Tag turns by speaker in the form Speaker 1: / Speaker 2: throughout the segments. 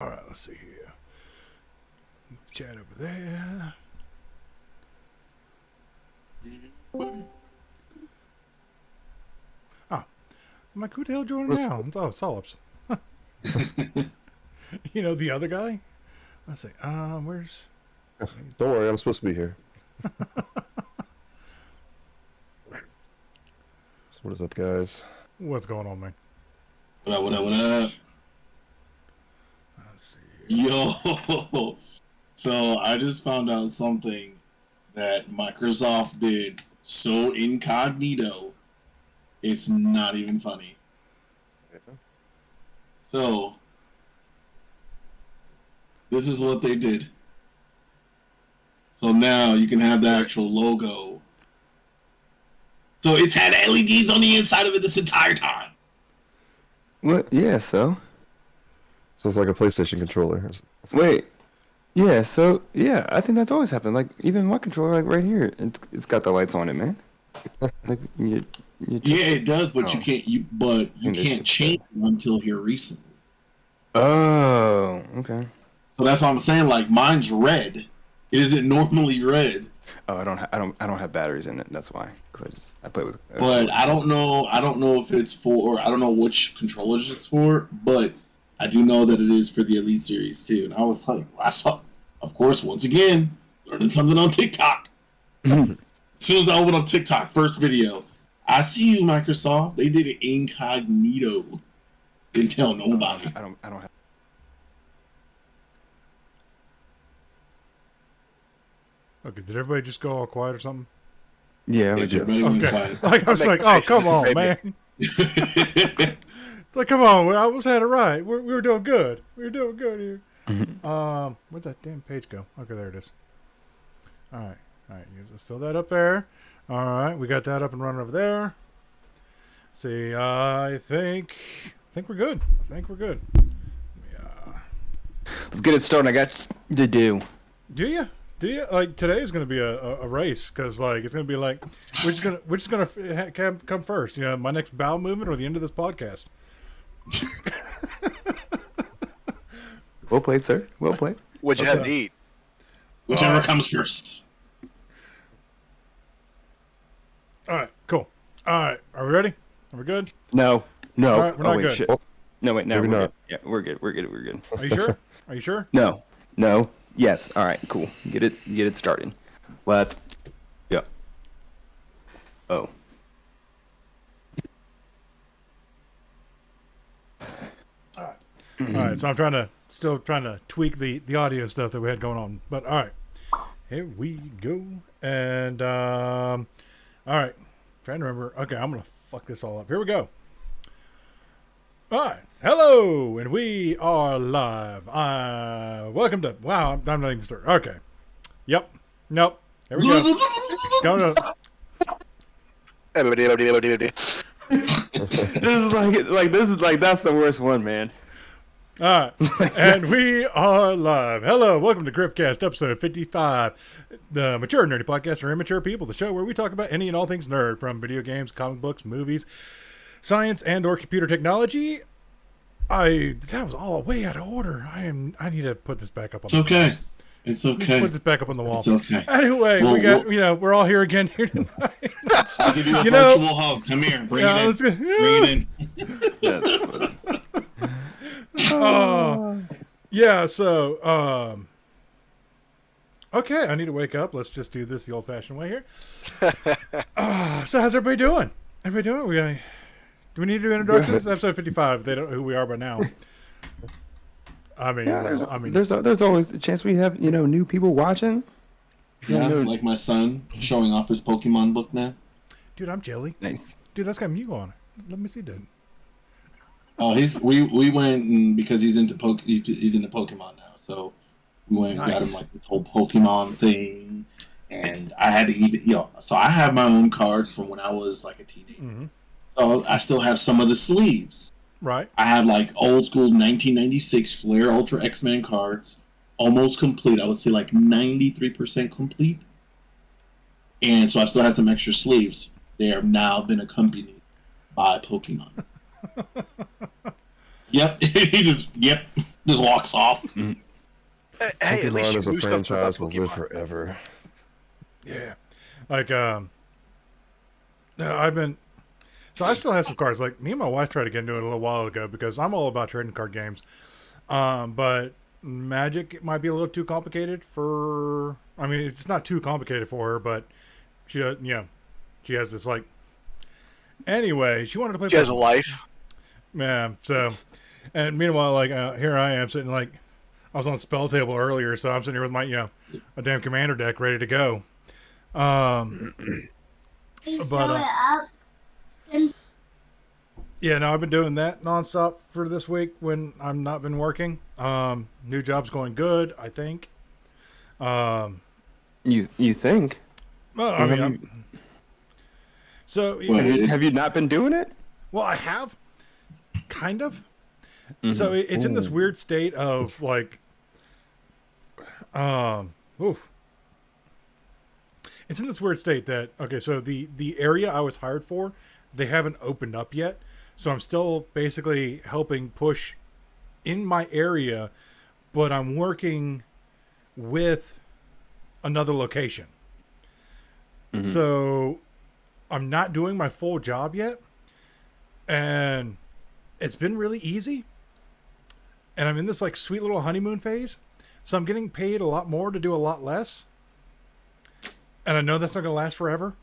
Speaker 1: All right, let's see here. Chat over there. Oh, I'm like, who the hell joined now? Oh, Solips. You know the other guy? Let's see. Where's?
Speaker 2: Don't worry, I'm supposed to be here. So what is up, guys?
Speaker 1: What's going on, man?
Speaker 3: What up, what up, what up?
Speaker 1: Let's see here.
Speaker 3: Yo! So I just found out something that Microsoft did so incognito, it's not even funny. So, this is what they did. So now you can have the actual logo. So it's had LEDs on the inside of it this entire time.
Speaker 4: What? Yeah, so?
Speaker 2: So it's like a PlayStation controller.
Speaker 4: Wait. Yeah, so, yeah, I think that's always happened. Like, even my controller, like, right here, it's got the lights on it, man. Like, you
Speaker 3: Yeah, it does, but you can't. You
Speaker 4: And this
Speaker 3: can't
Speaker 4: is
Speaker 3: change it until here recently.
Speaker 4: Oh, okay.
Speaker 3: So that's what I'm saying. Like mine's red. It isn't normally red.
Speaker 4: Oh, I don't have batteries in it. That's why. Cause I play with.
Speaker 3: But I don't know. I don't know if it's for, or I don't know which controllers it's for. But I do know that it is for the Elite Series too. And I was like, I saw. Of course, once again, learning something on TikTok. As soon as I open up TikTok, first video, I see you, Microsoft. They did it incognito. Didn't tell nobody.
Speaker 4: I don't have.
Speaker 1: Okay, did everybody just go all quiet or something?
Speaker 4: Yeah,
Speaker 3: Yes,
Speaker 4: we
Speaker 3: everybody
Speaker 4: do.
Speaker 3: went
Speaker 1: Okay.
Speaker 3: quiet.
Speaker 1: Like I was like, oh come on, man. It's like, come on, I almost had it right. We were doing good. We were doing good here. Where'd that damn page go? Okay, there it is. All right. Let's fill that up there. All right, we got that up and running over there. See, I think we're good. Yeah.
Speaker 4: Let's get it started. I got to do.
Speaker 1: Do you? Like today is going to be a race because like it's going to be like which is going to come first? You know, my next bowel movement or the end of this podcast.
Speaker 4: Well played, sir. Well played.
Speaker 5: What'd you have to eat?
Speaker 3: Whichever comes first.
Speaker 1: All right, cool. All right, are we ready? Are we good?
Speaker 4: No.
Speaker 1: All right, we're not
Speaker 4: wait,
Speaker 1: good.
Speaker 4: shit. No, wait, no,
Speaker 2: Maybe
Speaker 4: we're
Speaker 2: not.
Speaker 4: good. Yeah, we're good. We're good.
Speaker 1: Are you sure? Are you sure?
Speaker 4: No. Yes. All right. Cool. Get it started. Let's. Yeah. Oh.
Speaker 1: All right, so I'm still trying to tweak the audio stuff that we had going on. But all right, here we go. And all right, trying to remember. Okay, I'm gonna fuck this all up. Here we go. All right, hello, and we are live. Welcome to. Wow, I'm not even started. Okay. Yep. Nope. There we go. Going to.
Speaker 4: This is like that's the worst one, man.
Speaker 1: All right, and we are live. Hello, welcome to Griffcast, episode 55, the Mature Nerdy Podcast for Immature People, the show where we talk about any and all things nerd, from video games, comic books, movies, science, and or computer technology. That was all way out of order. I need to put this back up on
Speaker 3: It's okay. It's okay.
Speaker 1: Put this back up on the wall.
Speaker 3: It's okay.
Speaker 1: Anyway, we're all here again here tonight.
Speaker 3: I'll give you a
Speaker 1: You know-
Speaker 3: virtual hug. Come here. Bring
Speaker 1: Yeah,
Speaker 3: it
Speaker 1: let's
Speaker 3: in.
Speaker 1: go-
Speaker 3: Bring it in.
Speaker 4: That's funny.
Speaker 1: Yeah, so, okay, I need to wake up. Let's just do this the old-fashioned way here. So how's everybody doing? Do we need to do introductions? Episode 55. They don't know who we are by now. I mean,
Speaker 4: There's always the chance we have new people watching.
Speaker 3: Yeah,
Speaker 4: know-
Speaker 3: like my son showing off his Pokemon book now.
Speaker 1: dude, I'm jelly.
Speaker 4: Nice.
Speaker 1: Dude, that's got Mew on it. Let me see, dude.
Speaker 3: Oh, we went and because he's into Pokemon now, so we went and got him
Speaker 1: Nice.
Speaker 3: like this whole Pokemon thing, and I had to even so I have my own cards from when I was like a teenager.
Speaker 1: Mm-hmm.
Speaker 3: So I still have some of the sleeves.
Speaker 1: Right.
Speaker 3: I had like old school 1996 Flare Ultra X-Men cards, almost complete. I would say like 93% complete. And so I still had some extra sleeves. They have now been accompanied by Pokemon. Yep. Yep. Just walks off.
Speaker 5: Hey, at least
Speaker 2: Pokemon
Speaker 5: you
Speaker 2: as a
Speaker 5: knew something about
Speaker 2: franchise will live
Speaker 5: Pokemon.
Speaker 2: forever.
Speaker 1: Yeah. Like, I've been. So I still have some cards. Like, me and my wife tried to get into it a little while ago because I'm all about trading card games. But Magic might be a little too complicated for. I mean, it's not too complicated for her, but she, she has this, like. Anyway, she wanted to play.
Speaker 5: She has a life.
Speaker 1: Yeah, so. And meanwhile, like, here I am sitting, like. I was on spell table earlier, so I'm sitting here with my, a damn commander deck ready to go. Yeah, no, I've been doing that nonstop for this week when I've not been working. New job's going good, I think.
Speaker 4: You think?
Speaker 1: Well, I mean,
Speaker 4: Have you not been doing it?
Speaker 1: Well, I have, kind of. Mm-hmm. So it's in this weird state of like, It's in this weird state that so the area I was hired for, they haven't opened up yet. So I'm still basically helping push in my area, but I'm working with another location. Mm-hmm. So I'm not doing my full job yet. And it's been really easy. And I'm in this like sweet little honeymoon phase. So I'm getting paid a lot more to do a lot less. And I know that's not going to last forever.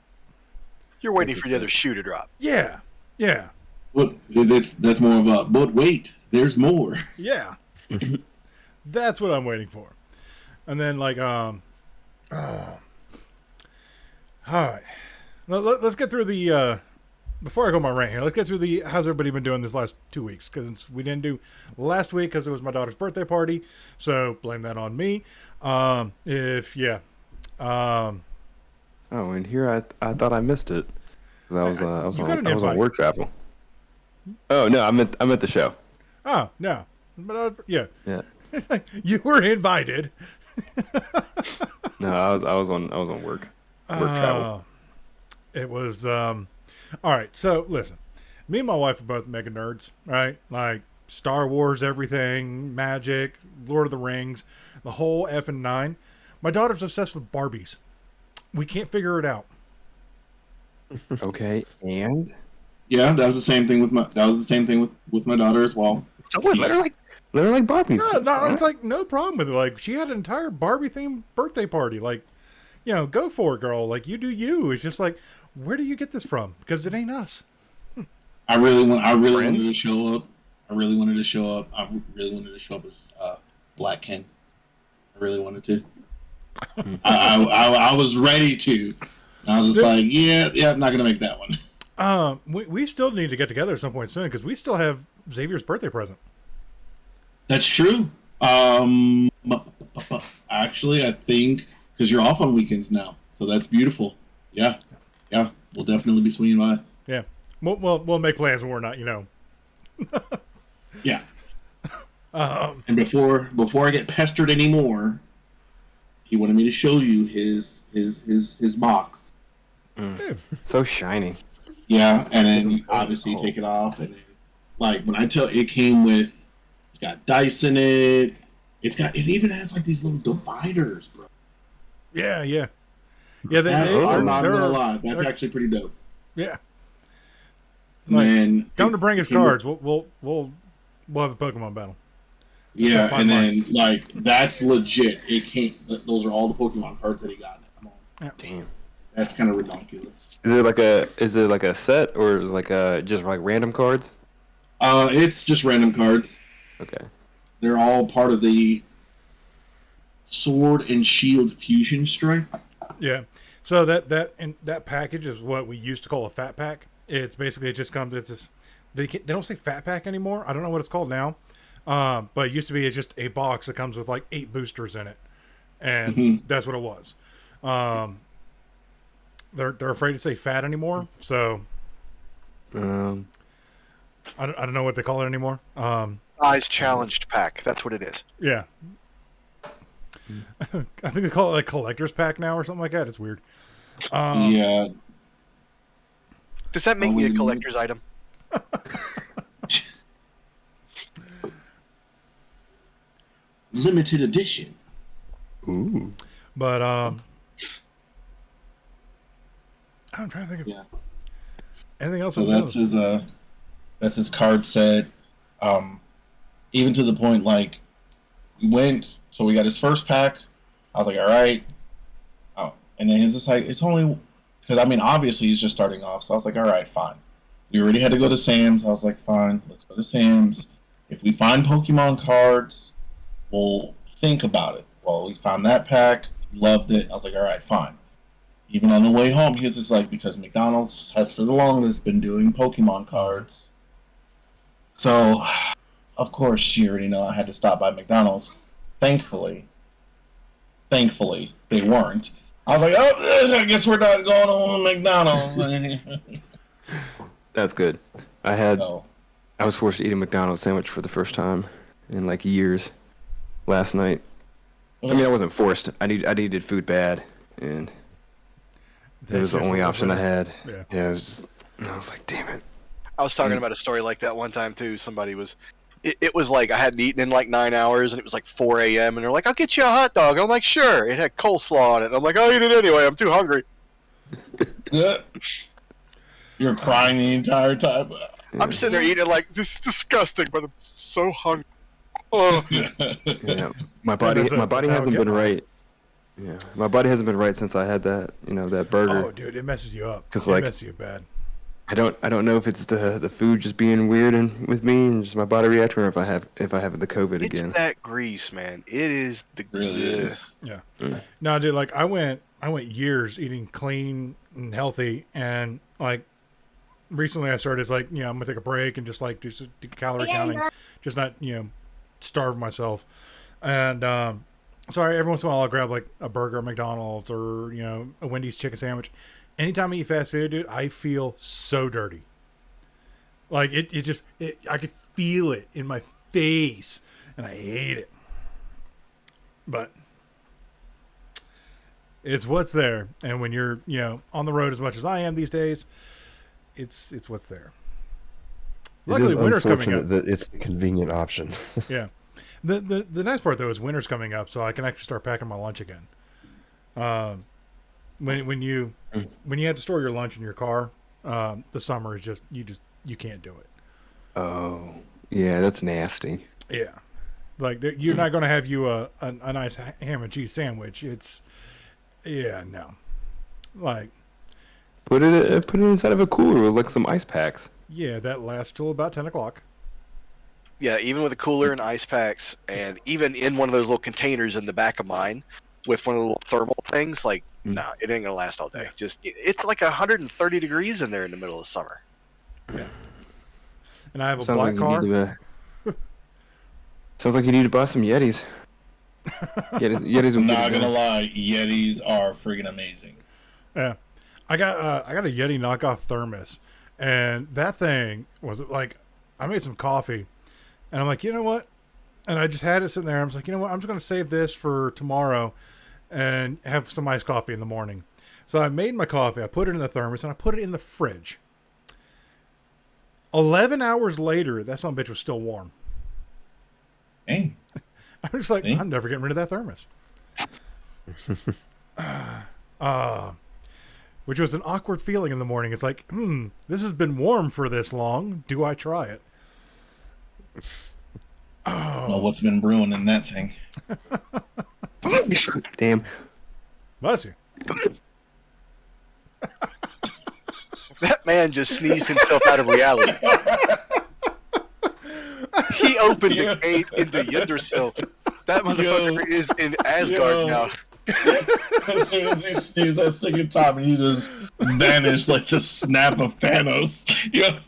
Speaker 5: You're waiting for the other shoe to drop.
Speaker 1: Yeah. Yeah.
Speaker 3: Well, that's more of a, but wait, there's more.
Speaker 1: Yeah. That's what I'm waiting for. And then like, all right. Let's get through the, before I go on my rant here, let's get through the, how's everybody been doing this last 2 weeks? Because we didn't do last week because it was my daughter's birthday party. So blame that on me.
Speaker 4: Oh, and here I thought I missed it. Because I was on work travel. Oh, no, I'm at the show.
Speaker 1: Oh, no. But yeah.
Speaker 4: Yeah.
Speaker 1: You were invited.
Speaker 4: No, I was on work travel.
Speaker 1: It was all right. So listen, me and my wife are both mega nerds, right? Like Star Wars, everything, Magic, Lord of the Rings, the whole effing nine. My daughter's obsessed with Barbies. We can't figure it out.
Speaker 4: Okay, and
Speaker 3: yeah, that was the same thing with my daughter as well.
Speaker 4: So what? Let her like Barbies.
Speaker 1: No, it's like no problem with it. Like she had an entire Barbie themed birthday party. Like, go for it, girl. Like you do you. It's just like, where do you get this from? Because it ain't us.
Speaker 3: I really wanted to show up. I really wanted to show up as Black Ken. I really wanted to. I was ready to. I was just like, yeah, I'm not gonna make that one.
Speaker 1: We still need to get together at some point soon because we still have Xavier's birthday present.
Speaker 3: That's true. Actually, I think because you're off on weekends now, so that's beautiful. Yeah, we'll definitely be swinging by.
Speaker 1: Yeah, we'll make plans when we're not,
Speaker 3: Yeah. And before I get pestered anymore, he wanted me to show you his box.
Speaker 4: So shiny.
Speaker 3: Yeah, and then you obviously take it off, and then, like when I tell it came with, it's got dice in it. It even has like these little dividers, bro.
Speaker 1: Yeah. I'm
Speaker 3: not gonna lie, that's actually pretty dope.
Speaker 1: Yeah.
Speaker 3: Like, then
Speaker 1: come to bring his cards. We'll have a Pokemon battle.
Speaker 3: Yeah, and then like that's legit. It can't. Those are all the Pokemon cards that he got.
Speaker 1: Yeah.
Speaker 4: Damn.
Speaker 3: That's kind of ridiculous.
Speaker 4: Is it like a set or is it like just like random cards?
Speaker 3: It's just random cards.
Speaker 4: Okay.
Speaker 3: They're all part of the Sword and Shield Fusion Strike.
Speaker 1: Yeah. So that package is what we used to call a fat pack. It's basically, it just comes. It's just, they don't say fat pack anymore. I don't know what it's called now. But it used to be, it's just a box that comes with like 8 boosters in it, and that's what it was. They're afraid to say fat anymore, so I don't know what they call it anymore.
Speaker 5: Size challenged pack. That's what it is.
Speaker 1: Yeah. I think they call it like collector's pack now or something like that. It's weird.
Speaker 3: Yeah.
Speaker 5: Does that make me a collector's item?
Speaker 3: limited edition.
Speaker 4: Ooh.
Speaker 1: But I'm trying to think of anything else.
Speaker 3: So that's his card set. Even to the point, like, we went, so we got his first pack. I was like, all right. Oh, and then he's just like, it's only, because I mean, obviously he's just starting off. So I was like, all right, fine. We already had to go to Sam's. I was like, fine, let's go to Sam's. If we find Pokemon cards, we'll think about it. Well, we found that pack, loved it. I was like, all right, fine. Even on the way home, he was just like, because McDonald's has for the longest been doing Pokemon cards. So, of course, you already know I had to stop by McDonald's. Thankfully, they weren't. I was like, oh, I guess we're not going on McDonald's.
Speaker 4: That's good. I was forced to eat a McDonald's sandwich for the first time in like years last night. I mean, I wasn't forced. I needed food bad, and it was the only option I had. Yeah, I was like, damn it.
Speaker 5: I was talking about a story like that one time too. Somebody was, it was like I hadn't eaten in like 9 hours, and it was like 4 a.m. and they're like, "I'll get you a hot dog." I'm like, "Sure." It had coleslaw on it. I'm like, "I'll eat it anyway. I'm too hungry."
Speaker 3: You're crying the entire time.
Speaker 5: I'm sitting there eating like, this is disgusting, but I'm so hungry. Oh.
Speaker 4: Yeah, my body hasn't been right. Yeah, my body hasn't been right since I had that, that burger.
Speaker 1: Oh, dude, it messes you up.
Speaker 4: Because
Speaker 1: it messes you bad.
Speaker 4: I don't know if it's the food just being weird and with me and just my body reacting, or if I have the COVID again.
Speaker 5: It's that grease, man. It is the
Speaker 3: really is.
Speaker 1: Yeah. No, dude, like I went years eating clean and healthy, and like recently I started I'm gonna take a break and just do calorie counting, just not starve myself. And sorry, every once in a while I'll grab like a burger at McDonald's or a Wendy's chicken sandwich. Anytime I eat fast food, dude, I feel so dirty. Like I could feel it in my face, and I hate it. But it's what's there, and when you're on the road as much as I am these days, it's what's there. Luckily, winter's coming up.
Speaker 2: That it's the convenient option.
Speaker 1: Yeah. The nice part though is winter's coming up, so I can actually start packing my lunch again. When you had to store your lunch in your car, the summer is just you can't do it.
Speaker 4: Oh, yeah, that's nasty.
Speaker 1: Yeah, like you're not going to have you a nice ham and cheese sandwich. It's no, like
Speaker 4: put it inside of a cooler with like some ice packs.
Speaker 1: Yeah, that lasts till about 10 o'clock.
Speaker 5: Yeah, even with a cooler and ice packs, and even in one of those little containers in the back of mine, with one of the little thermal things, like, no, it ain't gonna last all day. Just it's like 130 degrees in there in the middle of summer.
Speaker 1: Yeah. And I have a black car.
Speaker 4: Sounds like you need to buy some Yetis. Yetis
Speaker 3: I'm not gonna lie, Yetis are friggin' amazing.
Speaker 1: Yeah, I got a Yeti knockoff thermos, and that thing was like, I made some coffee, and I'm like, you know what? And I just had it sitting there. I was like, you know what? I'm just gonna save this for tomorrow, and have some iced coffee in the morning. So I made my coffee. I put it in the thermos, and I put it in the fridge. 11 hours later, that son of a bitch was still warm.
Speaker 3: Dang.
Speaker 1: I was like, I'm never getting rid of that thermos. Which was an awkward feeling in the morning. It's like, this has been warm for this long. Do I try it?
Speaker 3: Oh. Well, what's been brewing in that thing?
Speaker 4: Damn.
Speaker 1: Bless you.
Speaker 5: That man just sneezed himself out of reality. He opened the gate into Yggdrasil. That motherfucker is in Asgard now.
Speaker 3: As soon as he sneezed that second time, he just vanished like the snap of Thanos. Yeah.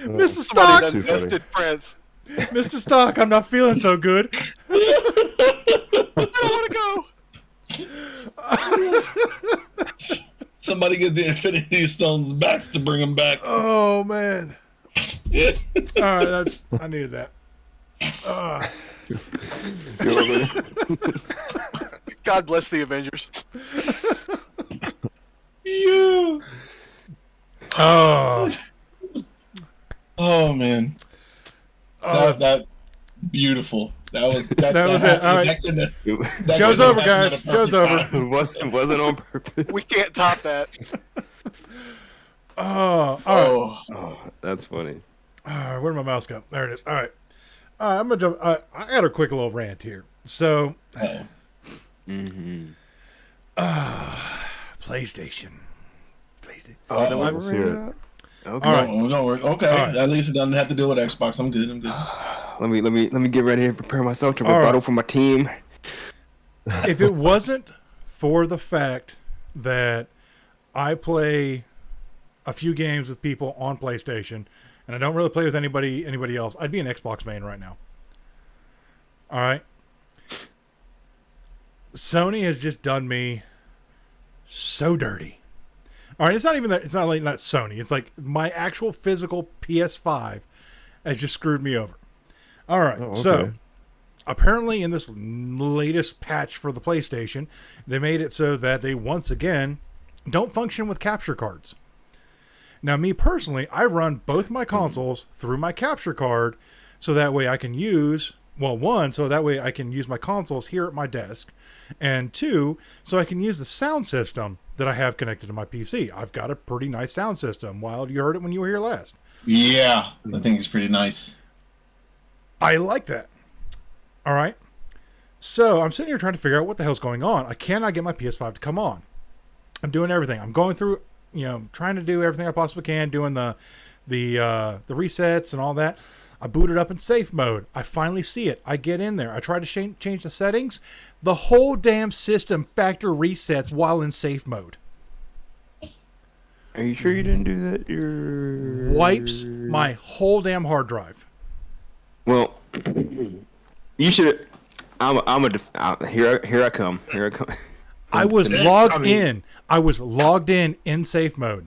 Speaker 1: Mr. Stock!
Speaker 5: Invested Prince.
Speaker 1: Mr. Stock, I'm not feeling so good.
Speaker 5: I don't want to
Speaker 3: go. Somebody get the Infinity Stones back to bring them back.
Speaker 1: Oh, man.
Speaker 3: Yeah.
Speaker 1: All right, I needed that.
Speaker 5: God bless the Avengers.
Speaker 3: You.
Speaker 1: Oh.
Speaker 3: Oh man. That Beautiful. That was
Speaker 1: it. All right. Show's over, guys. Show's over.
Speaker 4: It wasn't on purpose.
Speaker 5: We can't top that.
Speaker 1: Oh, all right.
Speaker 4: Oh, that's funny.
Speaker 1: Where'd my mouse go? There it is. All right. I'm gonna jump. I got a quick little rant here. So, PlayStation.
Speaker 4: Oh, that
Speaker 2: let's hear it.
Speaker 4: Okay.
Speaker 1: All right.
Speaker 3: Don't worry. Okay.
Speaker 1: All right.
Speaker 3: At least it doesn't have to do with Xbox. I'm good.
Speaker 4: Let me get ready and prepare myself to
Speaker 1: All
Speaker 4: rebuttal
Speaker 1: right.
Speaker 4: for my team.
Speaker 1: If it wasn't for the fact that I play a few games with people on PlayStation, and I don't really play with anybody else, I'd be an Xbox main right now. All right. Sony has just done me so dirty. All right, it's not even that. It's not like not Sony. It's like my actual physical PS5 has just screwed me over. All right,
Speaker 2: Oh, okay.
Speaker 1: so apparently in this latest patch for the PlayStation, they made it so that they once again don't function with capture cards. Now, me personally, I run both my consoles through my capture card, so that way I can use so that way I can use my consoles here at my desk, and two, so I can use the sound system that I have connected to my PC. I've got a pretty nice sound system. Wild, you heard it when you were here last.
Speaker 3: Yeah, I think it's pretty nice.
Speaker 1: I like that. All right. So I'm sitting here trying to figure out what the hell's going on. I cannot get my PS5 to come on. I'm doing everything. I'm going through, trying to do everything I possibly can, doing the resets and all that. I boot it up in safe mode. I finally see it. I get in there. I try to change the settings. The whole damn system factor resets while in safe mode.
Speaker 4: Are you sure you didn't do that?
Speaker 1: Wipes my whole damn hard drive.
Speaker 4: Well, you should. Here I come.
Speaker 1: I was logged in. I was logged in safe mode.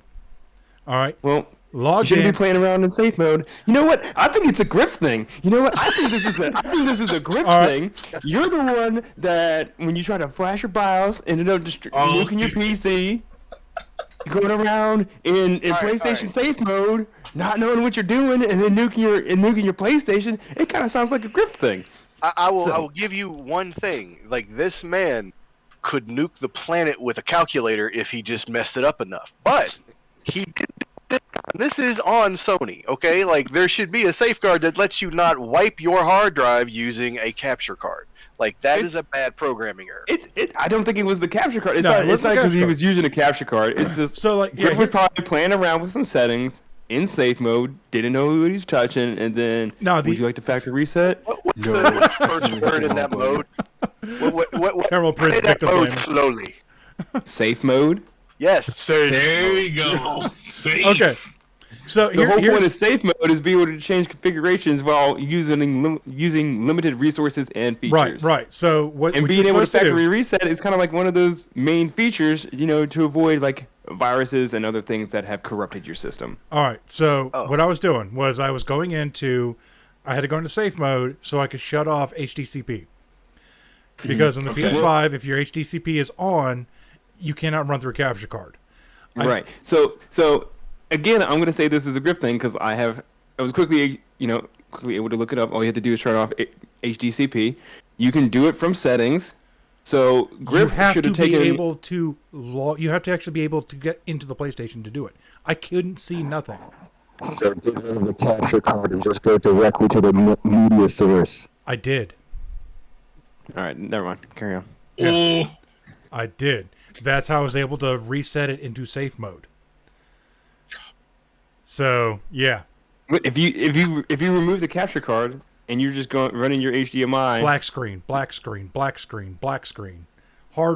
Speaker 1: All right.
Speaker 4: Well, you
Speaker 1: logged
Speaker 4: shouldn't
Speaker 1: in.
Speaker 4: be playing around in safe mode. You know what? I think it's a Griff thing. You know what? I think this is a Griff
Speaker 1: All right.
Speaker 4: thing. You're the one that when you try to flash your BIOS, ended up nuking your PC. Going around in PlayStation safe mode, not knowing what you're doing, and then nuking your PlayStation. It kind of sounds like a Griff thing.
Speaker 5: I will give you one thing. Like, this man could nuke the planet with a calculator if he just messed it up enough. But he did. This is on Sony, okay? Like, there should be a safeguard that lets you not wipe your hard drive using a capture card. Like, that is a bad programming error.
Speaker 4: I don't think it was the capture card. It's
Speaker 1: No,
Speaker 4: not
Speaker 1: it wasn't the
Speaker 4: because
Speaker 1: capture
Speaker 4: he
Speaker 1: card.
Speaker 4: was using a capture card. It's just
Speaker 1: So, like,
Speaker 4: Griff was probably playing around with some settings in safe mode, didn't know what he was touching, and then would you like the factory reset?
Speaker 5: What's the first word in that mode? What
Speaker 1: Terrible
Speaker 5: say that
Speaker 1: victim
Speaker 5: mode
Speaker 1: blaming.
Speaker 5: slowly.
Speaker 4: Safe mode.
Speaker 5: Yes.
Speaker 3: There you go. Safe.
Speaker 1: Okay. So
Speaker 4: The whole point
Speaker 1: here's
Speaker 4: of safe mode is being able to change configurations while using limited resources and features.
Speaker 1: right. So what
Speaker 4: And
Speaker 1: what
Speaker 4: being
Speaker 1: you're
Speaker 4: able to
Speaker 1: supposed to do-
Speaker 4: factory reset is kind of like one of those main features, to avoid like viruses and other things that have corrupted your system.
Speaker 1: All right. So what I was doing was I was going into, I had to go into safe mode so I could shut off HDCP. Because on the PS5, if your HDCP is on, you cannot run through a capture card.
Speaker 4: Right. So again, I'm going to say this is a Griff thing because I was quickly able to look it up. All you have to do is turn off HDCP. You can do it from settings. So Griff
Speaker 1: You have
Speaker 4: should
Speaker 1: to
Speaker 4: have taken.
Speaker 1: be able to you have to actually be able to get into the PlayStation to do it. I couldn't see nothing.
Speaker 6: So get rid of the capture card and just go directly to the media source.
Speaker 1: I did.
Speaker 4: All right, never mind. Carry on.
Speaker 3: Oh,
Speaker 1: I did. That's how I was able to reset it into safe mode. So yeah,
Speaker 4: If you remove the capture card and you're just running your HDMI,
Speaker 1: black screen, hard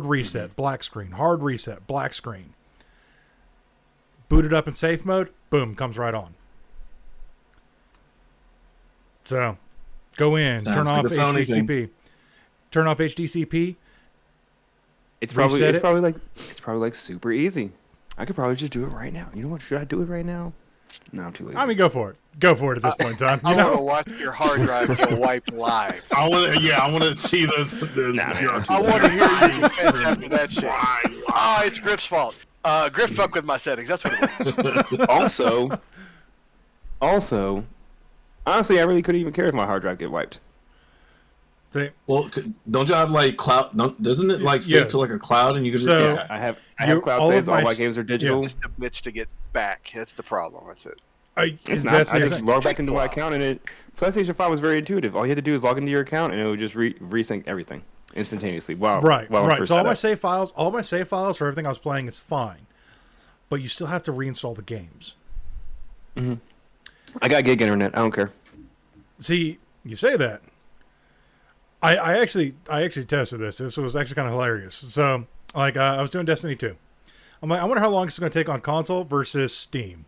Speaker 1: reset, black screen, hard reset, black screen. Boot it up in safe mode, boom, comes right on. So go in,
Speaker 3: Sounds
Speaker 1: turn
Speaker 3: like
Speaker 1: off
Speaker 3: a Sony thing.
Speaker 1: HDCP. Turn off HDCP.
Speaker 4: it's probably
Speaker 1: reset
Speaker 4: like super easy. I could probably just do it right now. You know what? Should I do it right now? No, I'm too late.
Speaker 1: I mean, go for it. Go for it at this point in time.
Speaker 5: I
Speaker 1: You
Speaker 5: want to
Speaker 1: know?
Speaker 5: watch your hard drive get wiped live.
Speaker 3: I want to see the
Speaker 5: I want to hear your defense after that shit. Ah, it's Griff's fault. Griff fucked with my settings. That's what it was.
Speaker 4: Also, honestly, I really couldn't even care if my hard drive get wiped.
Speaker 1: See,
Speaker 3: Well, don't you have like cloud? Doesn't it like save to like a cloud and you can?
Speaker 1: So-
Speaker 3: yeah.
Speaker 4: I have cloud
Speaker 1: all of
Speaker 4: saves. All
Speaker 1: my
Speaker 4: my
Speaker 1: s-
Speaker 4: games are digital.
Speaker 5: Just a bitch to get back. That's the problem. That's it.
Speaker 4: It's not.
Speaker 1: that's
Speaker 4: I
Speaker 1: the
Speaker 4: just
Speaker 1: thing.
Speaker 4: log back into my account, and it PlayStation 5 was very intuitive. All you had to do is log into your account, and it would just resync everything instantaneously. Wow.
Speaker 1: Right.
Speaker 4: While
Speaker 1: Right.
Speaker 4: first
Speaker 1: So all
Speaker 4: set
Speaker 1: my
Speaker 4: up.
Speaker 1: save files for everything I was playing is fine, but you still have to reinstall the games.
Speaker 4: I got gig internet. I don't care.
Speaker 1: See, you say that. I actually tested this. This was actually kind of hilarious. So, like, I was doing Destiny 2. I'm like, I wonder how long it's going to take on console versus Steam.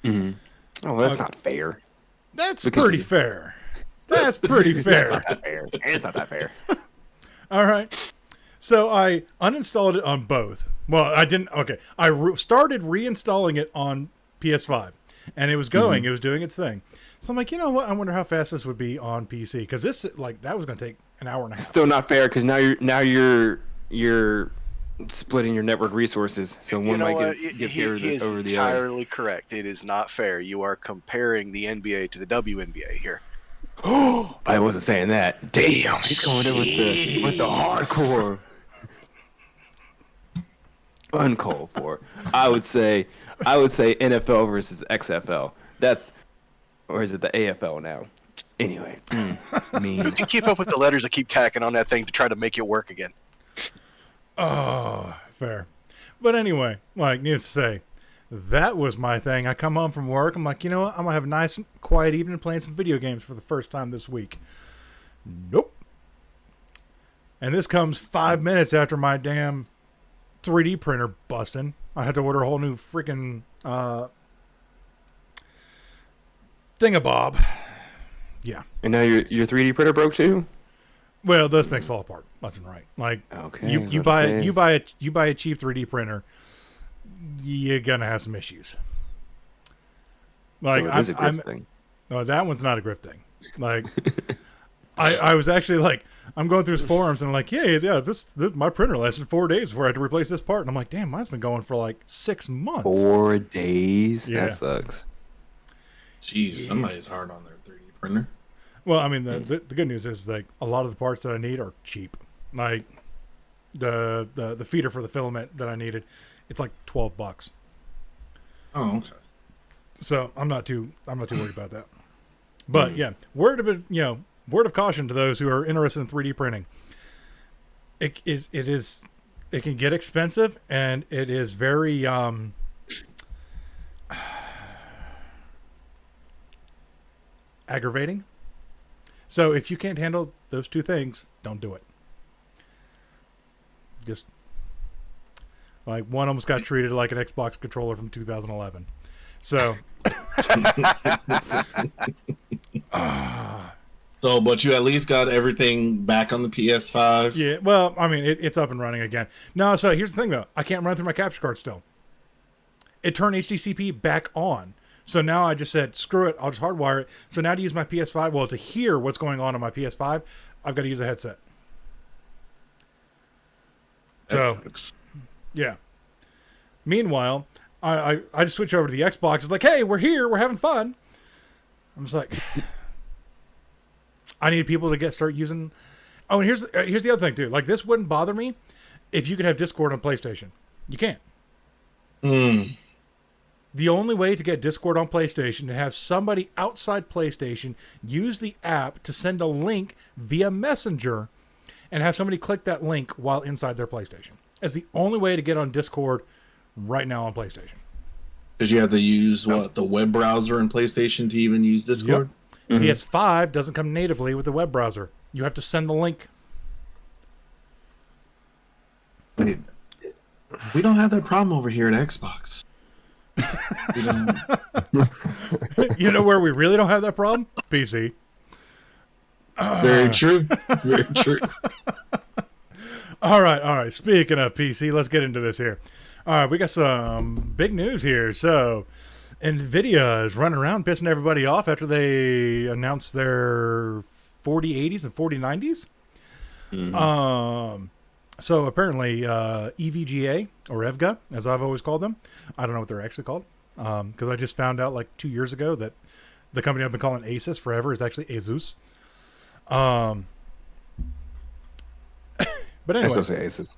Speaker 4: Oh, that's not fair.
Speaker 1: That's
Speaker 4: Because
Speaker 1: pretty
Speaker 4: you-
Speaker 1: fair. That's pretty fair.
Speaker 4: It's not that fair.
Speaker 1: All right. So I uninstalled it on both. Well, I didn't. Okay. I started reinstalling it on PS5, and it was going. It was doing its thing. So I'm like, you know what? I wonder how fast this would be on PC, because this, like, that was going to take an hour and a half.
Speaker 4: Still not fair because now you're splitting your network resources. So one might get
Speaker 5: He
Speaker 4: favored
Speaker 5: is
Speaker 4: over the other.
Speaker 5: entirely correct. It is not fair. You are comparing the NBA to the WNBA here.
Speaker 4: I wasn't saying that. Damn, he's going in with the hardcore. Uncalled for. I would say NFL versus XFL. Or is it the AFL now? Anyway, mean.
Speaker 5: You keep up with the letters that keep tacking on that thing to try to make it work again.
Speaker 1: Oh, fair. But anyway, like, needless to say, that was my thing. I come home from work. I'm like, you know what? I'm going to have a nice, quiet evening playing some video games for the first time this week. Nope. And this comes 5 minutes after my damn 3D printer busting. I had to order a whole new freaking thingabob. Yeah.
Speaker 4: And now your 3D printer broke too?
Speaker 1: Well, those things fall apart left and right. Like,
Speaker 4: Okay.
Speaker 1: you buy a cheap 3D printer, you're gonna have some issues. Like,
Speaker 4: So it is a grip thing.
Speaker 1: No, that one's not a grip thing. Like, I was actually like, I'm going through his forums and I'm like, yeah, this my printer lasted 4 days before I had to replace this part, and I'm like, damn, mine's been going for like 6 months.
Speaker 4: 4 days.
Speaker 1: Yeah.
Speaker 4: That sucks.
Speaker 3: Jeez, somebody's hard on their 3D printer.
Speaker 1: Well, I mean, the good news is, like, a lot of the parts that I need are cheap. Like the feeder for the filament that I needed, it's like $12.
Speaker 3: Oh, okay.
Speaker 1: So I'm not too worried about that. But yeah, word of caution to those who are interested in 3D printing. It can get expensive, and it is very aggravating. So if you can't handle those two things, don't do it. Just like, one almost got treated like an Xbox controller from 2011. So
Speaker 3: So, but you at least got everything back on the PS5.
Speaker 1: yeah, well, I mean, it's up and running again. No, so here's the thing though. I can't run through my capture card still. It turned HDCP back on. So now I just said, screw it, I'll just hardwire it. So now to use my PS5, well, to hear what's going on my PS5, I've got to use a headset. So, yeah. Meanwhile, I just switch over to the Xbox. It's like, hey, we're here, we're having fun. I'm just like, I need people to start using. Oh, and here's the other thing too. Like, this wouldn't bother me if you could have Discord on PlayStation. You can't. The only way to get Discord on PlayStation is to have somebody outside PlayStation use the app to send a link via Messenger, and have somebody click that link while inside their PlayStation. That's the only way to get on Discord right now on PlayStation.
Speaker 3: Because you have to use the web browser in PlayStation to even use Discord.
Speaker 1: Yep. PS5 doesn't come natively with the web browser. You have to send the link.
Speaker 3: Wait, we don't have that problem over here at Xbox. We don't.
Speaker 1: You know where we really don't have that problem? PC.
Speaker 3: Very true. Very true.
Speaker 1: All right. Speaking of PC, let's get into this here. All right, we got some big news here. So, Nvidia is running around pissing everybody off after they announced their 4080s and 4090s. So apparently, EVGA, or Evga, as I've always called them, I don't know what they're actually called, because I just found out like 2 years ago that the company I've been calling Asus forever is actually Asus. But
Speaker 4: I
Speaker 1: anyway,
Speaker 4: still say Asus.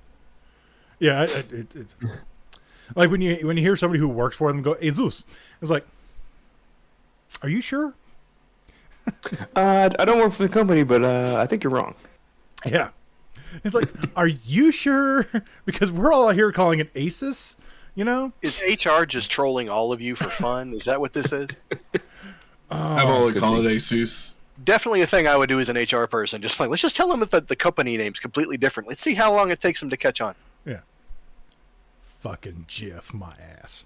Speaker 1: yeah, it's like when you hear somebody who works for them go Asus, it's like, are you sure?
Speaker 4: I don't work for the company, but I think you're wrong.
Speaker 1: Yeah, it's like, are you sure? Because we're all here calling it Asus, you know.
Speaker 5: Is HR just trolling all of you for fun? Is that what this is?
Speaker 3: I've always
Speaker 4: could
Speaker 3: called
Speaker 4: be.
Speaker 3: it Asus.
Speaker 5: Definitely a thing I would do as an HR person. Just like, let's just tell them that the company name's completely different. Let's see how long it takes them to catch on.
Speaker 1: Yeah. Fucking Jeff, my ass.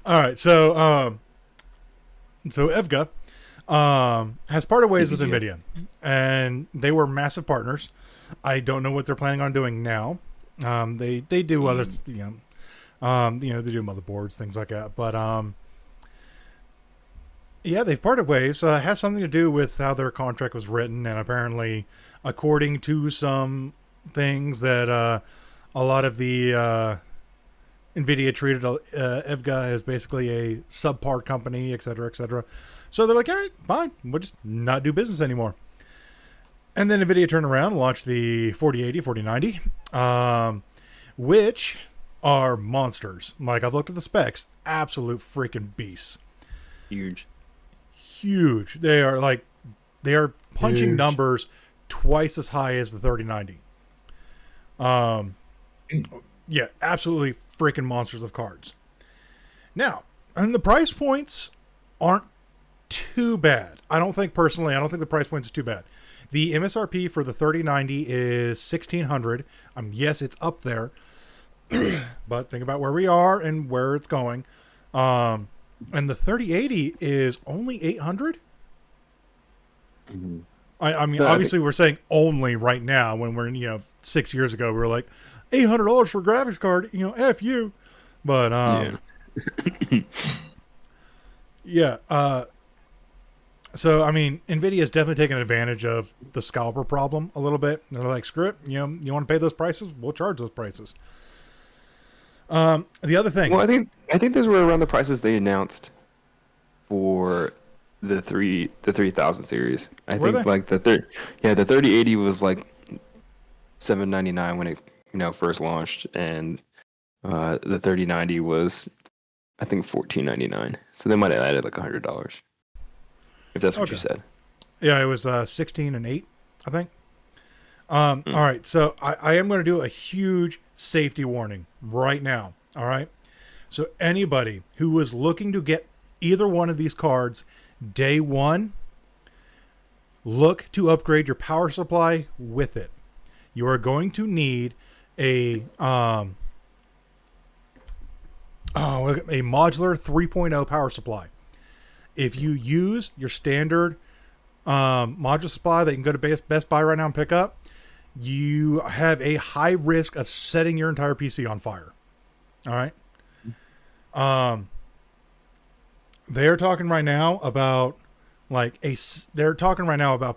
Speaker 1: All right, so Evga has parted ways with Nvidia, and they were massive partners. I don't know what they're planning on doing now. They do other, they do motherboards, things like that. But yeah, they've parted ways. It has something to do with how their contract was written, and apparently, according to some things that a lot of the Nvidia treated Evga as basically a subpar company, et cetera, et cetera. So they're like, all right, fine, we'll just not do business anymore. And then Nvidia turned around and launched the 4080, 4090, which are monsters. Like, I've looked at the specs, absolute freaking beasts.
Speaker 4: Huge.
Speaker 1: They are punching
Speaker 3: Huge.
Speaker 1: numbers twice as high as the 3090. Yeah, absolutely freaking monsters of cards. Now, and the price points aren't too bad. I don't think the price points is too bad. The MSRP for the 3090 is $1,600. Yes, it's up there, but think about where we are and where it's going. And the 3080 is only $800.
Speaker 4: Mm-hmm.
Speaker 1: I mean,
Speaker 4: No,
Speaker 1: obviously, we're saying only right now. When we're 6 years ago, we were like $800 for a graphics card. F you. But yeah. So I mean, Nvidia is definitely taking advantage of the scalper problem a little bit. They're like, screw it. You want to pay those prices? We'll charge those prices. The other thing.
Speaker 4: Well, I think those were around the prices they announced for the 3000 series. I
Speaker 1: Were
Speaker 4: think
Speaker 1: they?
Speaker 4: like the 3080 was like $799 when it first launched, and the 3090 was I think $1499. So they might have added like $100 if that's what you said.
Speaker 1: Yeah, it was 16 and 8, I think. All right, so I am going to do a huge safety warning right now. All right, so anybody who was looking to get either one of these cards day one, look to upgrade your power supply with it. You are going to need a modular 3.0 power supply. If you use your standard module supply that you can go to Best Buy right now and pick up, you have a high risk of setting your entire PC on fire. All right. They're talking right now about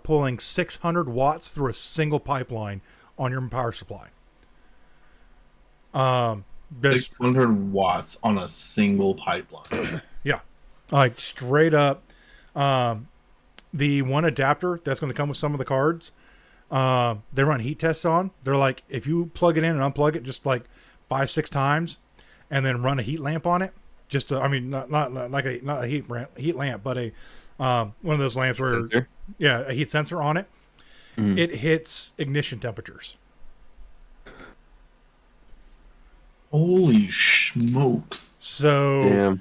Speaker 1: pulling 600 watts through a single pipeline on your power supply.
Speaker 3: 600 watts on a single pipeline.
Speaker 1: Yeah, like straight up. The one adapter that's going to come with some of the cards, they run heat tests on. They're like, if you plug it in and unplug it just like 5-6 times, and then run a heat lamp on it, not a heat lamp, but a one of those lamps where a heat sensor on it. It hits ignition temperatures.
Speaker 3: Holy smokes!
Speaker 1: So,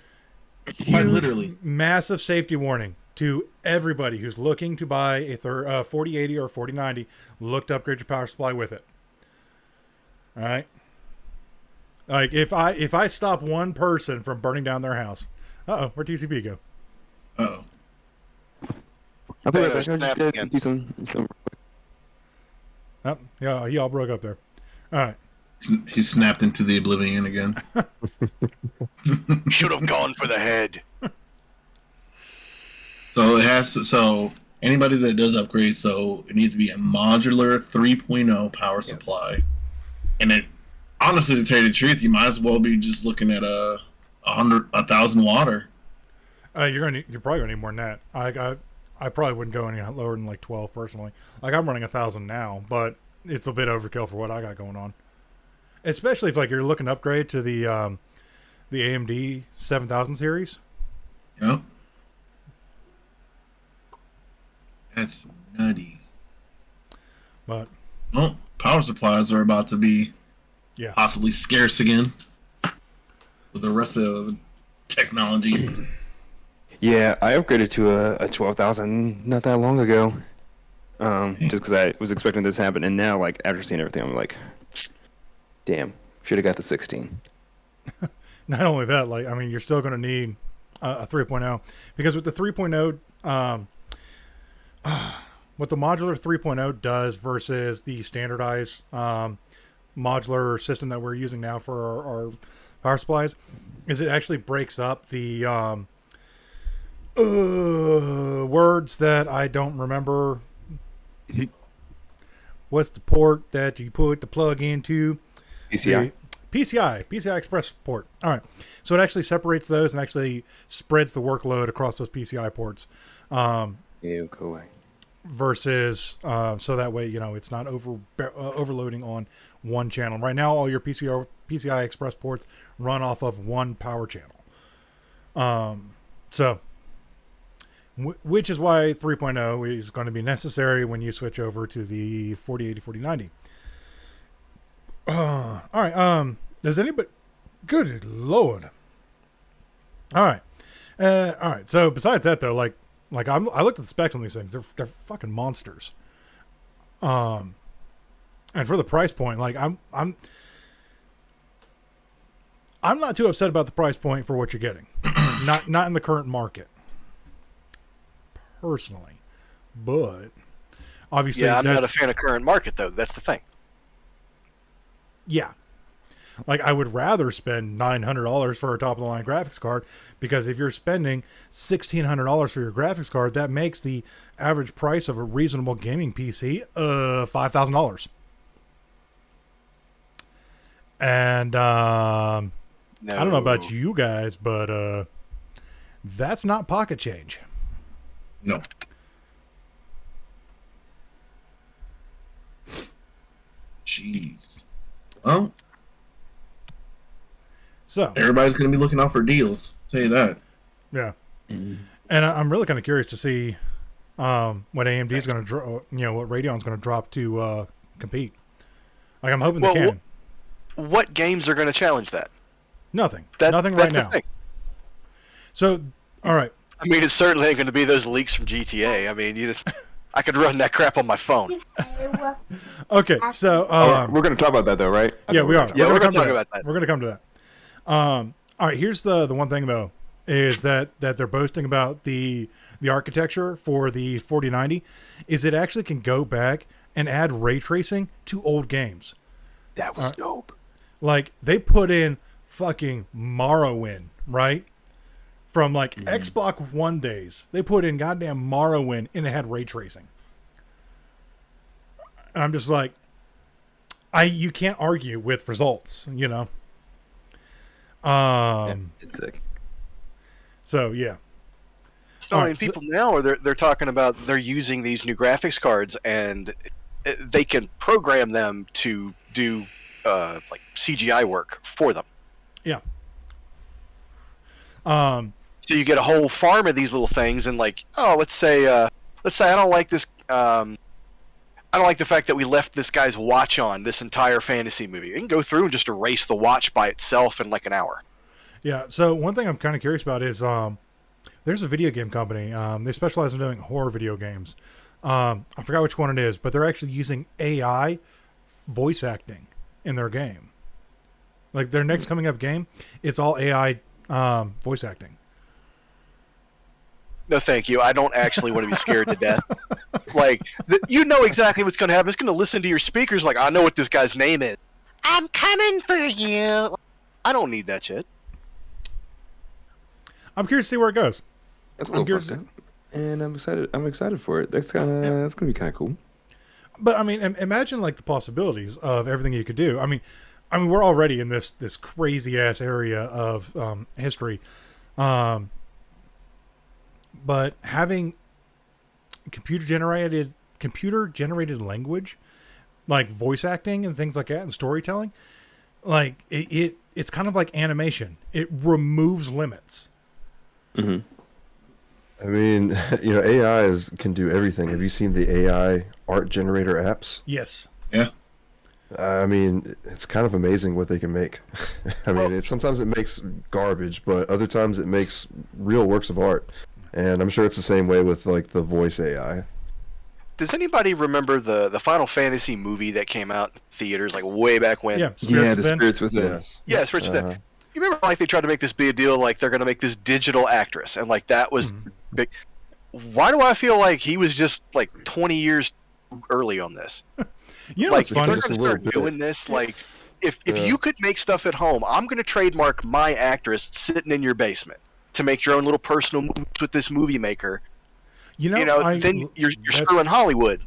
Speaker 3: literally
Speaker 1: massive safety warning to everybody who's looking to buy a 4080 or 4090. Look to upgrade your power supply with it. All right. Like if I stop one person from burning down their house, where'd TCP go?
Speaker 3: Oh,
Speaker 4: I'll be right back.
Speaker 5: Snap
Speaker 4: I'll
Speaker 5: again.
Speaker 4: just do some.
Speaker 1: Oh, yeah, he all broke up there. All right.
Speaker 3: he snapped into the oblivion again.
Speaker 5: Should have gone for the head.
Speaker 3: So it has to. So anybody that does upgrade, so it needs to be a modular 3.0 power supply, and it. Honestly, to tell you the truth, you might as well be just looking at 1,000 watt.
Speaker 1: You're probably gonna need more than that. I probably wouldn't go any lower than like 12 personally. Like I'm running 1,000 now, but it's a bit overkill for what I got going on. Especially if like you're looking to upgrade to the AMD 7000 series.
Speaker 3: Yep. That's nutty.
Speaker 1: But
Speaker 3: well, power supplies are about to be possibly scarce again with the rest of the technology.
Speaker 4: Yeah, I upgraded to a 12,000 not that long ago. Just because I was expecting this to happen, and now, like, after seeing everything, I'm like, damn, should have got the 16.
Speaker 1: Not only that, like, I mean, you're still going to need a 3.0 because with the 3.0, what the modular 3.0 does versus the standardized modular system that we're using now for our power supplies is it actually breaks up the words that I don't remember. What's the port that you put the plug into?
Speaker 4: PCI.
Speaker 1: PCI Express port. All right. So it actually separates those and actually spreads the workload across those PCI ports.
Speaker 4: Ew, go away.
Speaker 1: Versus, so that way, you know, it's not overloading on one channel. Right now, all your PCI Express ports run off of one power channel. So, which is why 3.0 is going to be necessary when you switch over to the 4080, 4090. All right. Does anybody? Good Lord. All right. All right. So besides that, though, like I looked at the specs on these things. They're fucking monsters. And for the price point, like I'm not too upset about the price point for what you're getting. not in the current market, personally, but obviously,
Speaker 5: I'm not a fan of current market though. That's the thing.
Speaker 1: Yeah. Like I would rather spend $900 for a top of the line graphics card because if you're spending $1,600 for your graphics card, that makes the average price of a reasonable gaming PC $5,000. And I don't know about you guys, but that's not pocket change.
Speaker 3: No. Jeez. Well,
Speaker 1: so
Speaker 3: everybody's going to be looking out for deals. I'll tell you that.
Speaker 1: Yeah. Mm-hmm. And I'm really kind of curious to see what AMD is going to drop, what Radeon's going to drop to compete. Like I'm hoping they can.
Speaker 5: What games are going to challenge that?
Speaker 1: Nothing. Nothing right now.
Speaker 5: Thing.
Speaker 1: So, all right.
Speaker 5: I mean, it certainly ain't going to be those leaks from GTA. I mean, I could run that crap on my phone.
Speaker 1: Okay, so
Speaker 4: we're going to talk about that though, right?
Speaker 1: Yeah, we are.
Speaker 5: Yeah, we're going to talk about that.
Speaker 1: We're going to come to that. All right, here's the one thing though, is that they're boasting about the architecture for the 4090 is it actually can go back and add ray tracing to old games.
Speaker 4: That was dope.
Speaker 1: Like they put in fucking Morrowind, right? From like Xbox One days, they put in goddamn Morrowind and it had ray tracing. And I'm just like, you can't argue with results,
Speaker 4: It's sick.
Speaker 1: So yeah.
Speaker 5: I mean, people now they're talking about they're using these new graphics cards and they can program them to do like CGI work for them.
Speaker 1: Yeah.
Speaker 5: So you get a whole farm of these little things, and like, let's say I don't like this. I don't like the fact that we left this guy's watch on this entire fantasy movie. You can go through and just erase the watch by itself in like an hour.
Speaker 1: Yeah. So one thing I'm kind of curious about is there's a video game company. They specialize in doing horror video games. I forgot which one it is, but they're actually using AI voice acting in their game. Like their next coming up game, it's all AI voice acting.
Speaker 5: No, thank you. I don't actually want to be scared to death. Like, you know exactly what's going to happen. It's going to listen to your speakers like, I know what this guy's name is. I'm coming for you. I don't need that shit.
Speaker 1: I'm curious to see where it goes.
Speaker 4: That's a little fun, and I'm excited. I'm excited for it. That's gonna be kind of cool.
Speaker 1: But I mean, imagine like the possibilities of everything you could do. I mean, we're already in this crazy ass area of history. But having computer generated language, like voice acting and things like that, and storytelling. Like it's kind of like animation. It removes limits.
Speaker 4: Mm-hmm.
Speaker 2: I mean, AI can do everything. Have you seen the AI art generator apps?
Speaker 1: Yes.
Speaker 3: Yeah.
Speaker 2: I mean, it's kind of amazing what they can make. I mean, sometimes it makes garbage, but other times it makes real works of art. And I'm sure it's the same way with like the voice AI.
Speaker 5: Does anybody remember the Final Fantasy movie that came out in theaters like way back when?
Speaker 1: Yeah.
Speaker 4: The
Speaker 1: Within.
Speaker 4: Spirits Within.
Speaker 2: Yes.
Speaker 5: Yeah, Spirits Within. You remember like they tried to make this big deal, like they're going to make this digital actress, and like that was big. Why do I feel like he was just like 20 years early on this?
Speaker 1: You know
Speaker 5: Like
Speaker 1: what's
Speaker 5: if
Speaker 1: funny?
Speaker 5: they're going to start doing this, like if you could make stuff at home, I'm going to trademark my actress sitting in your basement to make your own little personal movies with this movie maker. Then you're screwing Hollywood.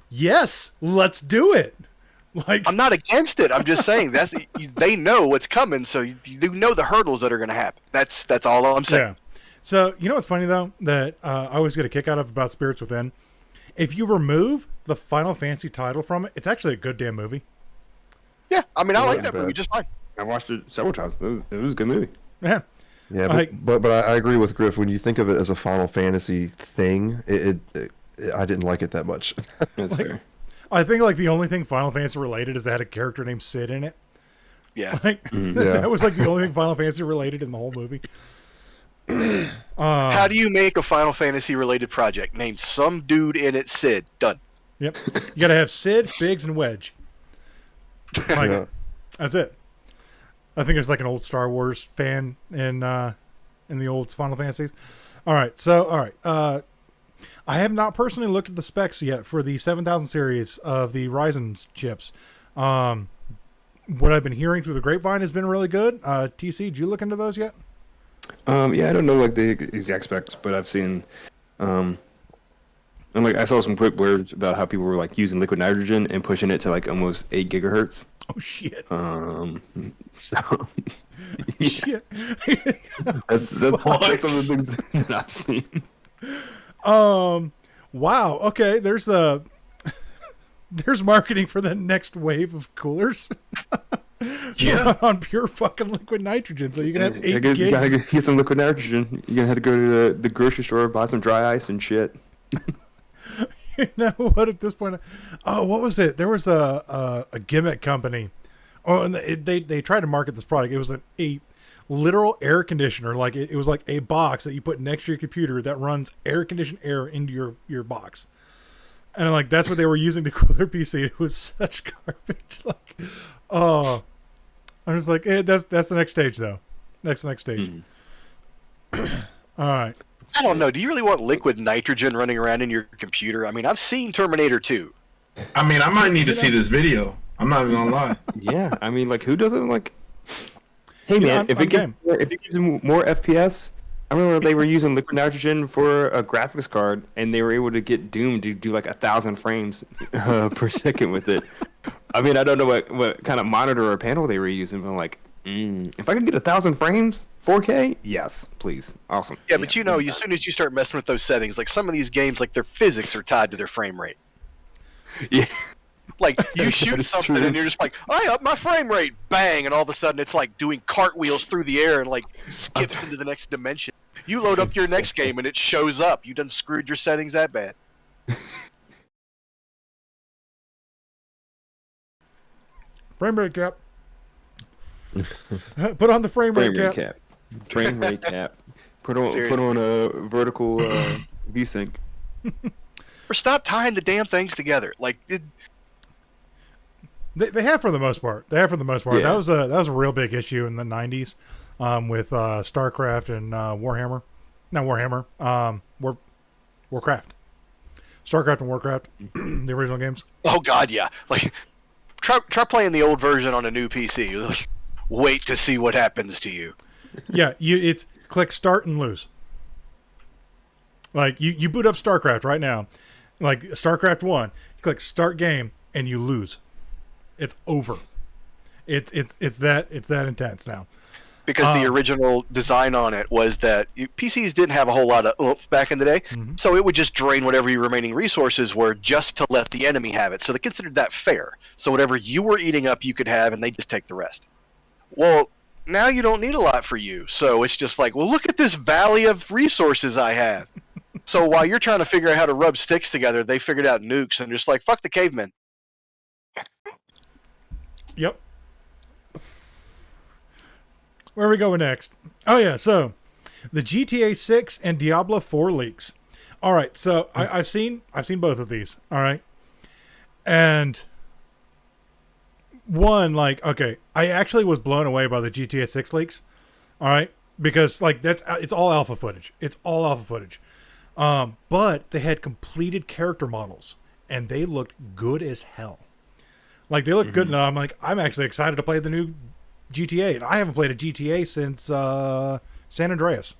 Speaker 1: Yes, let's do it. Like
Speaker 5: I'm not against it. I'm just saying they know what's coming, so you know the hurdles that are going to happen. That's all I'm saying.
Speaker 1: Yeah. So you know what's funny though that I always get a kick out of about Spirits Within. If you remove the Final Fantasy title from it, it's actually a good damn movie.
Speaker 5: Yeah, I mean I like that
Speaker 2: bad.
Speaker 5: movie just fine.
Speaker 4: I watched it several times. It was a good movie.
Speaker 1: Yeah.
Speaker 2: Yeah,
Speaker 1: Like-
Speaker 2: but I agree with Griff. When you think of it as a Final Fantasy thing, I didn't like it that much.
Speaker 4: That's fair.
Speaker 1: I think like the only thing Final Fantasy related is they had a character named Sid in it.
Speaker 5: Yeah.
Speaker 1: Like
Speaker 2: Yeah.
Speaker 1: that was like the only thing Final Fantasy related in the whole movie.
Speaker 5: How do you make a Final Fantasy related project? Name some dude in it Sid. Done.
Speaker 1: Yep. You got to have Sid, Biggs, and Wedge. Like,
Speaker 2: Yeah.
Speaker 1: That's it. I think there's like an old Star Wars fan in the old Final Fantasies. All right. I have not personally looked at the specs yet for the 7000 series of the Ryzen chips. What I've been hearing through the grapevine has been really good. TC, did you look into those yet?
Speaker 4: Yeah, I don't know like the exact specs, but I've seen, and like I saw some quick blurbs about how people were like using liquid nitrogen and pushing it to like almost 8 gigahertz.
Speaker 1: Oh shit!
Speaker 4: So
Speaker 1: Shit.
Speaker 4: that's some of the things that I've seen.
Speaker 1: Wow. Okay. There's marketing for the next wave of coolers.
Speaker 3: Yeah.
Speaker 1: On pure fucking liquid nitrogen, so you can have 8
Speaker 4: You
Speaker 1: gigs.
Speaker 4: gotta get some liquid nitrogen. You're gonna have to go to the grocery store, buy some dry ice and shit.
Speaker 1: You know what? At this point, what was it? There was a gimmick company. Oh, and they tried to market this product. It was a literal air conditioner. Like it was like a box that you put next to your computer that runs air conditioned air into your box. And like that's what they were using to cool their PC. It was such garbage. Like, oh, I was like, that's the next stage though. That's the next stage. All right.
Speaker 5: I don't know. Do you really want liquid nitrogen running around in your computer? I mean, I've seen Terminator 2.
Speaker 3: I mean, I might need to see this video. I'm not even gonna lie.
Speaker 4: Yeah, I mean, like, who doesn't like? Hey
Speaker 1: You know,
Speaker 4: man,
Speaker 1: I'm
Speaker 4: if it gives them more FPS, I remember they were using liquid nitrogen for a graphics card, and they were able to get Doom to do like 1,000 frames per second with it. I mean, I don't know what kind of monitor or panel they were using, but like, if I could get 1,000 frames, 4K, yes, please, awesome.
Speaker 5: Yeah, but as soon as you start messing with those settings, like some of these games, like their physics are tied to their frame rate.
Speaker 4: Yeah.
Speaker 5: Like you shoot
Speaker 4: That's
Speaker 5: something
Speaker 4: true.
Speaker 5: and you're just like, I up my frame rate, bang, and all of a sudden it's like doing cartwheels through the air and like skips into the next dimension. You load up your next game and it shows up. You done screwed your settings that bad.
Speaker 1: Frame rate cap. Put on the frame rate cap.
Speaker 4: Frame rate cap. Put on a vertical VSync.
Speaker 5: Or stop tying the damn things together. Like,
Speaker 1: They have for the most part.
Speaker 4: Yeah.
Speaker 1: That was a real big issue in the 90s with StarCraft and Warhammer. Not Warhammer. Warcraft. StarCraft and Warcraft, the original games.
Speaker 5: oh god, yeah. Like, try playing the old version on a new PC. Like, wait to see what happens to you.
Speaker 1: Yeah, it's click start and lose. Like you boot up StarCraft right now, like StarCraft 1, you click start game and you lose. It's over. It's that intense now.
Speaker 5: Because the original design on it was that PCs didn't have a whole lot of oomph back in the day, so it would just drain whatever your remaining resources were just to let the enemy have it. So they considered that fair. So whatever you were eating up, you could have, and they just take the rest. Well, now you don't need a lot for you, so it's just like, well, look at this valley of resources I have. So while you're trying to figure out how to rub sticks together, they figured out nukes and just like, fuck the cavemen.
Speaker 1: Yep. Where are we going next? Oh yeah, so the GTA 6 and Diablo 4 leaks. All right, so I've seen both of these. All right, and one, like, okay, I actually was blown away by the GTA 6 leaks. All right, because like it's all alpha footage. It's all alpha footage. But they had completed character models, and they looked good as hell. Like they look good, and I'm like, I'm actually excited to play the new GTA, and I haven't played a GTA since San Andreas.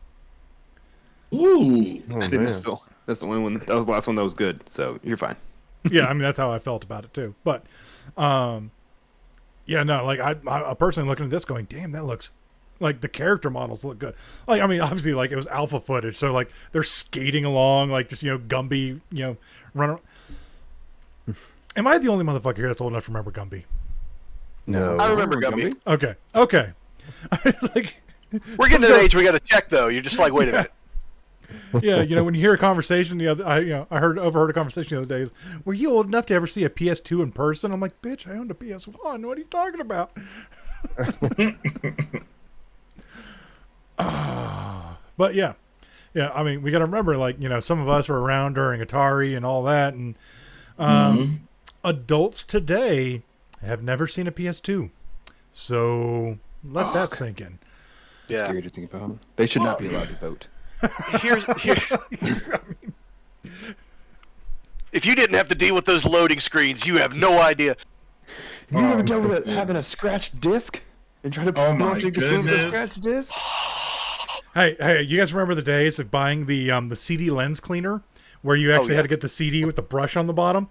Speaker 3: Ooh.
Speaker 2: Oh,
Speaker 4: I think
Speaker 2: man.
Speaker 4: that's the only one. That was the last one that was good. So you're fine.
Speaker 1: Yeah, I mean that's how I felt about it too. But yeah, no, like I personally looking at this, going, damn, that looks like the character models look good. Like, I mean, obviously, like it was alpha footage, so like they're skating along, like just Gumby, running. Am I the only motherfucker here that's old enough to remember Gumby?
Speaker 2: No.
Speaker 5: I remember Gumby.
Speaker 1: Okay. It's like,
Speaker 5: We're getting to the age we got to check, though. You're just like, wait a minute.
Speaker 1: yeah, when you hear a conversation I overheard a conversation the other day. Is, were you old enough to ever see a PS2 in person? I'm like, bitch, I owned a PS1. What are you talking about? But yeah. I mean, we got to remember, like, some of us were around during Atari and all that, and adults today have never seen a PS2, so let that sink in.
Speaker 5: Yeah.
Speaker 4: Scary to think about. They should not be allowed to vote.
Speaker 5: Here's if you didn't have to deal with those loading screens, you have no idea.
Speaker 4: You ever dealt with having a scratched disc and try to launch a game with a scratched disc?
Speaker 1: Hey, you guys remember the days of buying the CD lens cleaner, where you actually had to get the CD with the brush on the bottom?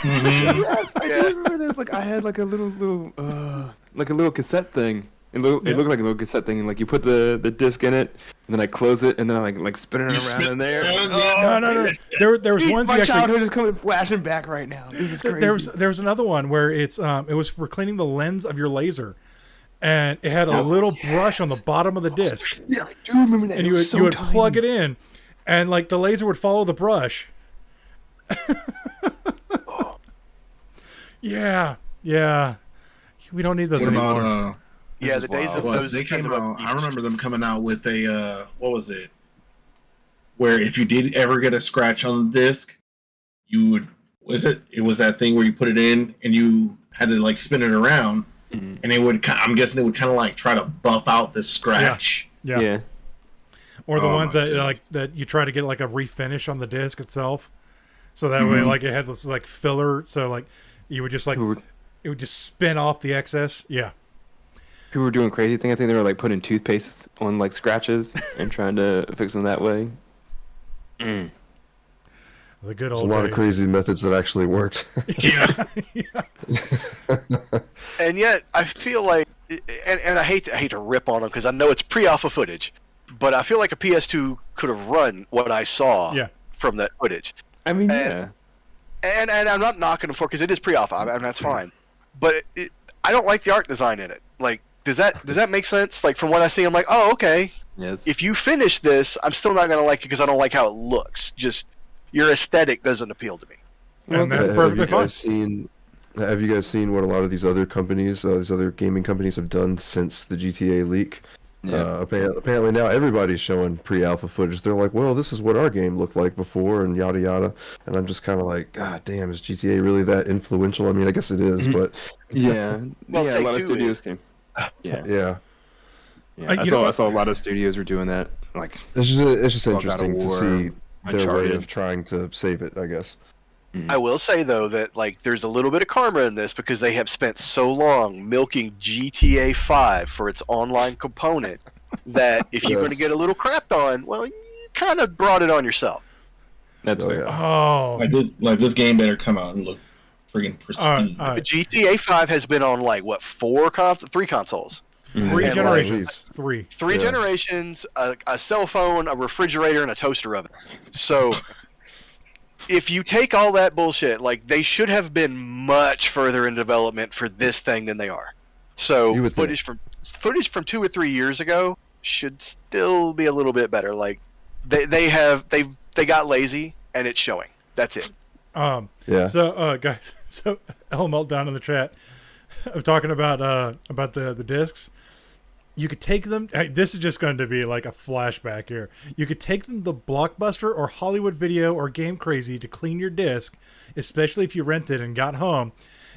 Speaker 4: Yes, I do remember this. Like I had like a little cassette thing. It looked like a little cassette thing, and like you put the disc in it, and then I close it, and then I like spin it around in there.
Speaker 1: No. There was ones
Speaker 4: My
Speaker 1: you actually.
Speaker 4: childhood is coming flashing back right now. This is crazy.
Speaker 1: There was another one where it was for cleaning the lens of your laser, and it had a little brush on the bottom of the disc.
Speaker 4: Yeah, I do remember that.
Speaker 1: And you would plug it in, and like the laser would follow the brush. Yeah. We don't need those anymore.
Speaker 5: Yeah, the days of those.
Speaker 3: They came out. I remember them coming out with a what was it? Where if you did ever get a scratch on the disc, you would. It was that thing where you put it in and you had to like spin it around, and it would. I'm guessing it would kind of like try to buff out the scratch.
Speaker 1: Yeah. Or the ones that like that you try to get like a refinish on the disc itself, so that way like it had this like filler, so like you would just like it would just spin off the excess. Yeah.
Speaker 4: People were doing crazy thing. I think they were like putting toothpaste on like scratches and trying to fix them that way.
Speaker 1: The good
Speaker 2: There's
Speaker 1: old
Speaker 2: a lot
Speaker 1: days.
Speaker 2: of crazy methods that actually worked.
Speaker 3: Yeah.
Speaker 5: And yet, I feel like, and I hate to rip on them because I know it's pre-alpha footage, but I feel like a PS2 could have run what I saw from that footage.
Speaker 4: I mean,
Speaker 5: and I'm not knocking them for because it is pre-alpha. I mean, that's fine, but I don't like the art design in it. Like, does that make sense? Like, from what I see, I'm like, oh, okay.
Speaker 4: Yes.
Speaker 5: If you finish this, I'm still not gonna like it because I don't like how it looks. Just your aesthetic doesn't appeal to me.
Speaker 1: And that's perfectly fine.
Speaker 2: Have you guys seen what a lot of these other companies, these other gaming companies, have done since the GTA leak?
Speaker 4: Yeah.
Speaker 2: Apparently now everybody's showing pre-alpha footage. They're like, well, this is what our game looked like before, and yada yada. And I'm just kind of like, God damn, is GTA really that influential? I mean, I guess it is, but
Speaker 4: Yeah.
Speaker 5: Well,
Speaker 4: a lot of
Speaker 5: Take-Two
Speaker 4: studios came. Yeah.
Speaker 2: yeah,
Speaker 4: I saw a lot of studios were doing that. Like,
Speaker 2: it's just
Speaker 4: God of
Speaker 2: interesting to
Speaker 4: War,
Speaker 2: see their way
Speaker 4: Uncharted.
Speaker 2: of trying to save it, I guess.
Speaker 5: I will say though that like there's a little bit of karma in this because they have spent so long milking GTA 5 for its online component that if you're going to get a little crapped on, well, you kind of brought it on yourself.
Speaker 4: That's fair.
Speaker 2: Yeah.
Speaker 1: Oh.
Speaker 3: Like this game better come out and look friggin' pristine.
Speaker 1: All right.
Speaker 5: GTA 5 has been on like what 3 consoles.
Speaker 1: Three
Speaker 5: And,
Speaker 1: generations.
Speaker 2: Like,
Speaker 5: Three
Speaker 2: Yeah.
Speaker 5: generations, a cell phone, a refrigerator, and a toaster oven. So if you take all that bullshit, like they should have been much further in development for this thing than they are.
Speaker 2: You
Speaker 5: So
Speaker 2: would
Speaker 5: footage from 2 or 3 years ago should still be a little bit better. Like they got lazy and it's showing. That's it.
Speaker 2: Yeah.
Speaker 1: So, guys, so LML down in the chat, I'm talking about the discs. You could take them. This is just going to be like a flashback here. You could take them to Blockbuster or Hollywood Video or Game Crazy to clean your disc, especially if you rented and got home.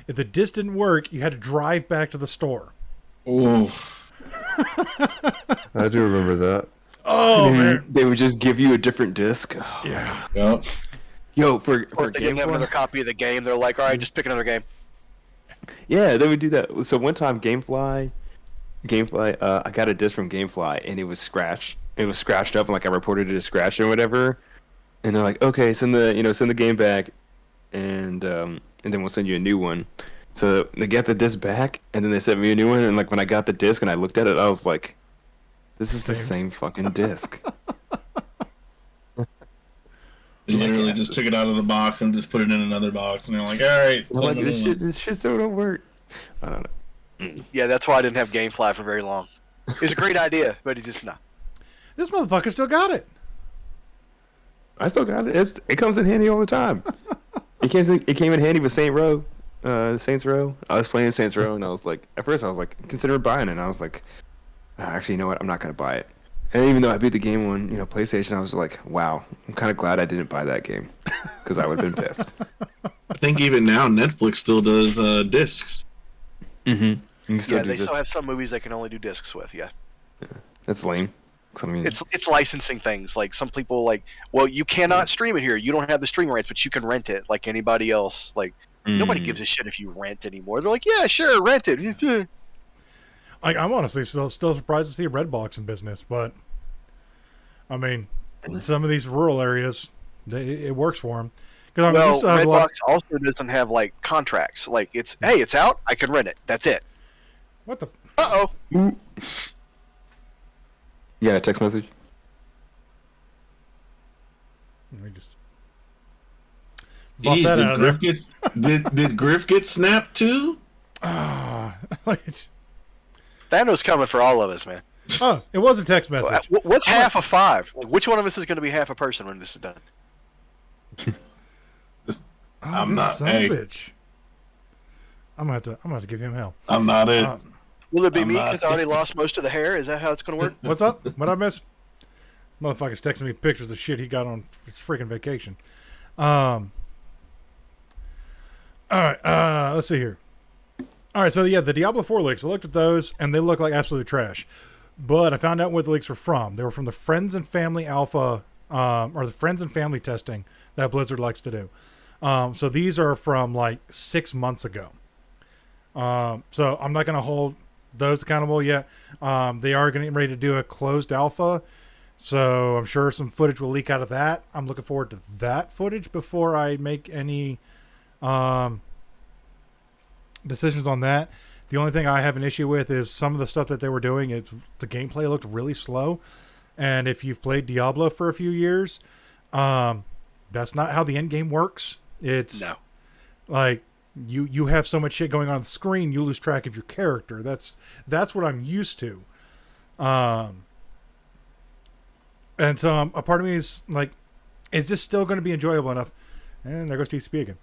Speaker 1: If the disc didn't work, you had to drive back to the store.
Speaker 3: Oh,
Speaker 2: I do remember that.
Speaker 1: Oh man,
Speaker 4: They would just give you a different disc.
Speaker 1: yeah.
Speaker 3: yep.
Speaker 4: Yo,
Speaker 5: Or
Speaker 4: for
Speaker 5: if they didn't have
Speaker 4: Gamefly,
Speaker 5: another copy of the game, they're like, all right, just pick another game.
Speaker 4: yeah, they would do that. So one time, Gamefly, I got a disc from Gamefly and it was scratched. It was scratched up, and like I reported it as scratched or whatever. And they're like, okay, send the game back, and then we'll send you a new one. So they get the disc back, and then they sent me a new one. And like when I got the disc and I looked at it, I was like, this is the same fucking disc.
Speaker 3: They literally just took it out of the box and just put it in another box, and they're like, all right.
Speaker 4: I'm like, this shit still don't work. I don't know.
Speaker 5: Yeah, that's why I didn't have GameFly for very long. It was a great idea, but it just no.
Speaker 1: This motherfucker still got it.
Speaker 4: I still got it. It comes in handy all the time. It came in handy with Saints Row. I was playing Saints Row, and I was like, at first I was like, consider buying it. And I was like, actually, you know what? I'm not gonna buy it. And even though I beat the game on, PlayStation, I was like, wow, I'm kind of glad I didn't buy that game, because I would have been pissed.
Speaker 3: I think even now Netflix still does discs.
Speaker 4: Mm-hmm.
Speaker 5: They still have some movies they can only do discs with. Yeah,
Speaker 4: That's lame. 'Cause I mean,
Speaker 5: it's licensing things. Like some people like, well, you cannot stream it here. You don't have the stream rights, but you can rent it like anybody else. Like nobody gives a shit if you rent anymore. They're like, yeah, sure, rent it.
Speaker 1: Like, I'm honestly still surprised to see Redbox in business, but I mean, in some of these rural areas, it works for them. Because
Speaker 5: Well, Redbox also doesn't have like contracts. Like it's out, I can rent it. That's it.
Speaker 1: What the?
Speaker 5: Uh-oh.
Speaker 4: yeah, text message.
Speaker 1: Let me just. Bump
Speaker 3: Jeez,
Speaker 1: that
Speaker 3: did
Speaker 1: out of
Speaker 3: Griff
Speaker 1: there.
Speaker 3: get did Griff get snapped too?
Speaker 1: Like it's,
Speaker 5: Thanos coming for all of us, man.
Speaker 1: oh, it was a text message.
Speaker 5: What's half of 5? Which one of us is going to be half a person when this is done?
Speaker 3: I'm not.
Speaker 1: Son of
Speaker 3: Hey,
Speaker 1: a bitch. I'm gonna have to give him hell.
Speaker 3: I'm not it.
Speaker 5: Will it be
Speaker 3: I'm
Speaker 5: me
Speaker 3: not-
Speaker 5: because I already lost most of the hair? Is that how it's going to work?
Speaker 1: What's up? What I miss? Motherfucker's texting me pictures of shit he got on his freaking vacation. All right. Let's see here. All right. So yeah, the Diablo 4 leaks. I looked at those and they look like absolute trash. But I found out where the leaks were from. They were from the Friends and Family Alpha, or the Friends and Family testing that Blizzard likes to do. So these are from like 6 months ago. So I'm not going to hold those accountable yet. They are getting ready to do a closed alpha. So I'm sure some footage will leak out of that. I'm looking forward to that footage before I make any decisions on that. The only thing I have an issue with is some of the stuff that they were doing. The gameplay looked really slow. And if you've played Diablo for a few years, that's not how the end game works. It's
Speaker 5: No.
Speaker 1: like you have so much shit going on the screen, you lose track of your character. That's what I'm used to. And so a part of me is like, is this still going to be enjoyable enough? And there goes TCP again.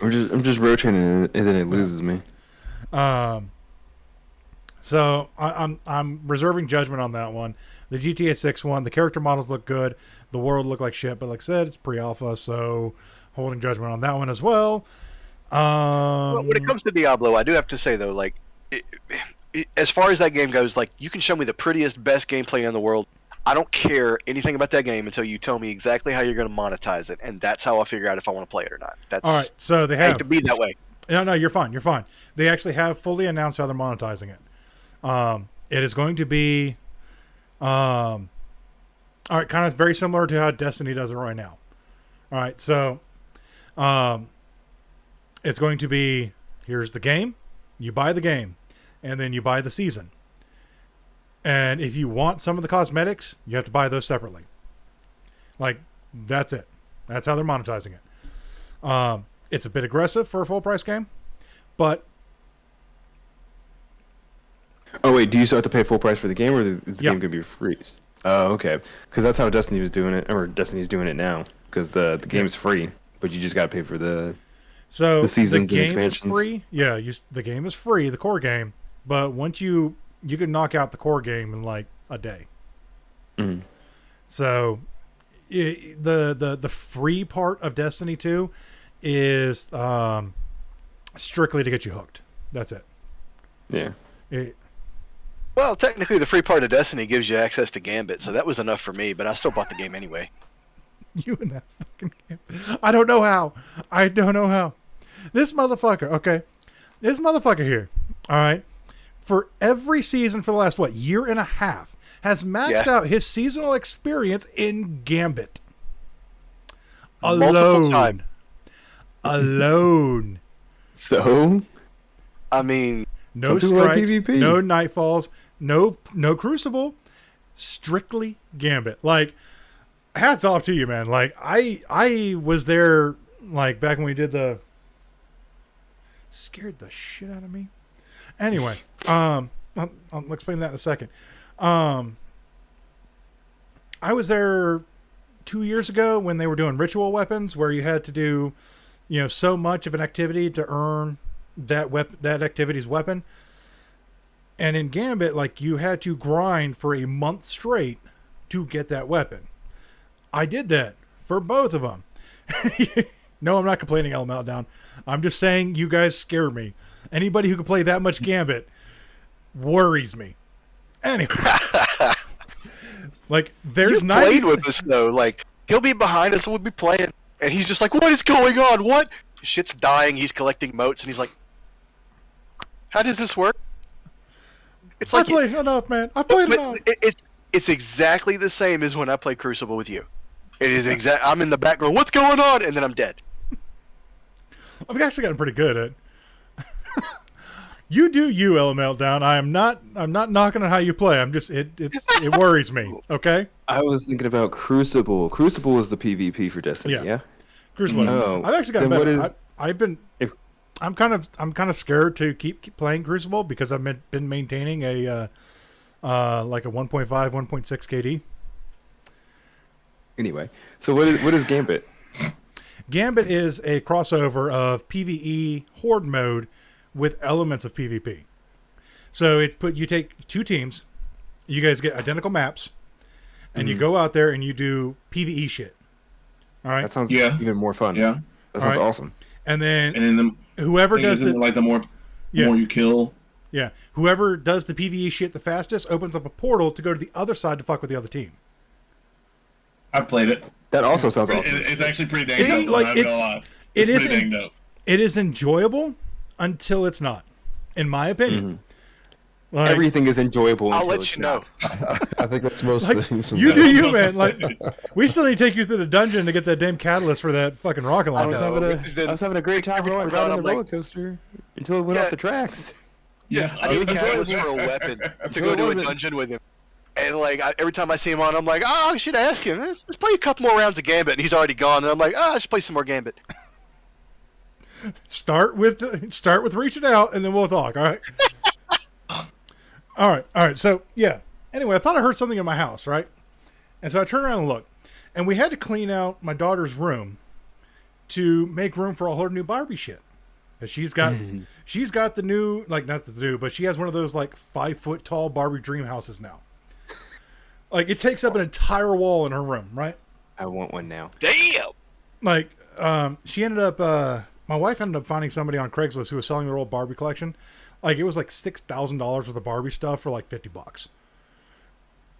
Speaker 4: I'm just rotating and then it loses me.
Speaker 1: So I'm reserving judgment on that one. The GTA 6 one, the character models look good. The world looked like shit, but like I said, it's pre-alpha, so holding judgment on that one as well.
Speaker 5: Well, when it comes to Diablo, I do have to say though, like, as far as that game goes, like, you can show me the prettiest, best gameplay in the world. I don't care anything about that game until you tell me exactly how you're going to monetize it, and that's how I'll figure out if I want to play it or not. That's
Speaker 1: all right. So they
Speaker 5: I hate
Speaker 1: have
Speaker 5: to be that way.
Speaker 1: No, you're fine. You're fine. They actually have fully announced how they're monetizing it. It is going to be, all right, kind of very similar to how Destiny does it right now. All right, so, it's going to be, here's the game. You buy the game. and then you buy the season. And if you want some of the cosmetics, you have to buy those separately. Like, that's it. That's how they're monetizing it. It's a bit aggressive for a full price game, but...
Speaker 4: Oh, wait, do you still have to pay full price for the game, or is the
Speaker 1: Yeah.
Speaker 4: game going to be free? Oh, okay. Because that's how Destiny was doing it, or Destiny's doing it now. Because the game's free, but you just got to pay for the seasons and
Speaker 1: game is
Speaker 4: expansions.
Speaker 1: free. Yeah, the game is free, the core game. But once you can knock out the core game in like a day.
Speaker 4: Mhm.
Speaker 1: So the free part of Destiny 2 is strictly to get you hooked. That's it.
Speaker 4: Yeah.
Speaker 5: Well, technically, the free part of Destiny gives you access to Gambit, so that was enough for me. But I still bought the game anyway.
Speaker 1: You and that fucking game. I don't know how. This motherfucker, okay. This motherfucker here, all right, for every season for the last, year and a half, has maxed out his seasonal experience in Gambit.
Speaker 5: Multiple times.
Speaker 1: Alone.
Speaker 4: So?
Speaker 5: I mean...
Speaker 1: No
Speaker 4: Some people like
Speaker 1: strikes,
Speaker 4: PvP.
Speaker 1: no nightfalls, no Crucible, strictly Gambit. Like, hats off to you, man. Like, I was there, like, back when we did the... Scared the shit out of me. Anyway, I'll explain that in a second. I was there 2 years ago when they were doing ritual weapons, where you had to do, so much of an activity to earn that activity's weapon. And in Gambit, like, you had to grind for a month straight to get that weapon. I did that for both of them. No, I'm not complaining, L Meltdown. I'm just saying you guys scare me. Anybody who can play that much Gambit worries me. Anyway. Like, there's
Speaker 5: you played with us, though. Like, he'll be behind us and we'll be playing, and he's just like, what is going on? What? Shit's dying, he's collecting motes, and he's like, how does this work? It's like
Speaker 1: I played enough, man. I played enough.
Speaker 5: It's exactly the same as when I play Crucible with you. It is I'm in the background, what's going on? And then I'm dead.
Speaker 1: I've actually gotten pretty good at You do you, L Meltdown. I'm not knocking on how you play. I'm just it worries me. Okay.
Speaker 4: I was thinking about Crucible. Crucible is the PvP for Destiny, yeah?
Speaker 1: Crucible.
Speaker 4: Oh,
Speaker 1: I've actually gotten
Speaker 4: then
Speaker 1: better.
Speaker 4: what is-
Speaker 1: I've been. I'm kind of scared to keep playing Crucible because I've been maintaining a like a 1.5, 1.6 KD.
Speaker 4: Anyway, so what is Gambit?
Speaker 1: Gambit is a crossover of PvE Horde mode with elements of PvP. So you take two teams, you guys get identical maps, and you go out there and you do PvE shit. All right.
Speaker 4: That sounds even more fun.
Speaker 3: Yeah.
Speaker 4: That sounds awesome.
Speaker 1: And then
Speaker 3: the
Speaker 1: whoever does
Speaker 3: the more you kill.
Speaker 1: Yeah. Whoever does the PvE shit the fastest opens up a portal to go to the other side to fuck with the other team.
Speaker 3: I've played it.
Speaker 4: That also sounds awesome.
Speaker 3: It's actually pretty dang dope.
Speaker 1: Like,
Speaker 3: I'm not gonna lie.
Speaker 1: It's
Speaker 3: pretty dang dope.
Speaker 1: It is enjoyable until it's not, in my opinion. Like,
Speaker 4: everything is enjoyable.
Speaker 5: I'll
Speaker 4: until
Speaker 5: let
Speaker 4: it's
Speaker 5: you know.
Speaker 4: not.
Speaker 2: I think that's most
Speaker 1: like,
Speaker 2: things.
Speaker 1: you do you, man. Like, we still need to take you through the dungeon to get that damn catalyst for that fucking rocket
Speaker 4: I
Speaker 1: launcher.
Speaker 4: was having a great time riding
Speaker 5: I'm
Speaker 4: the
Speaker 5: like-
Speaker 4: roller coaster until it went off the tracks.
Speaker 3: Yeah,
Speaker 5: I need a catalyst for a weapon to go to a dungeon with him. And like every time I see him on, I'm like, I should ask him. Let's play a couple more rounds of Gambit, and he's already gone. And I'm like, I should play some more Gambit.
Speaker 1: Start with reaching out, and then we'll talk. All right. All right. So yeah. Anyway, I thought I heard something in my house, right? And so I turned around and looked, and we had to clean out my daughter's room to make room for all her new Barbie shit. Because she's got the new, like, not the new, but she has one of those like 5 foot tall Barbie dream houses now. Like, it takes up an entire wall in her room, right?
Speaker 4: I want one now.
Speaker 5: Damn.
Speaker 1: Like, she ended up, my wife ended up finding somebody on Craigslist who was selling their old Barbie collection. Like, it was like $6,000 worth of Barbie stuff for like $50.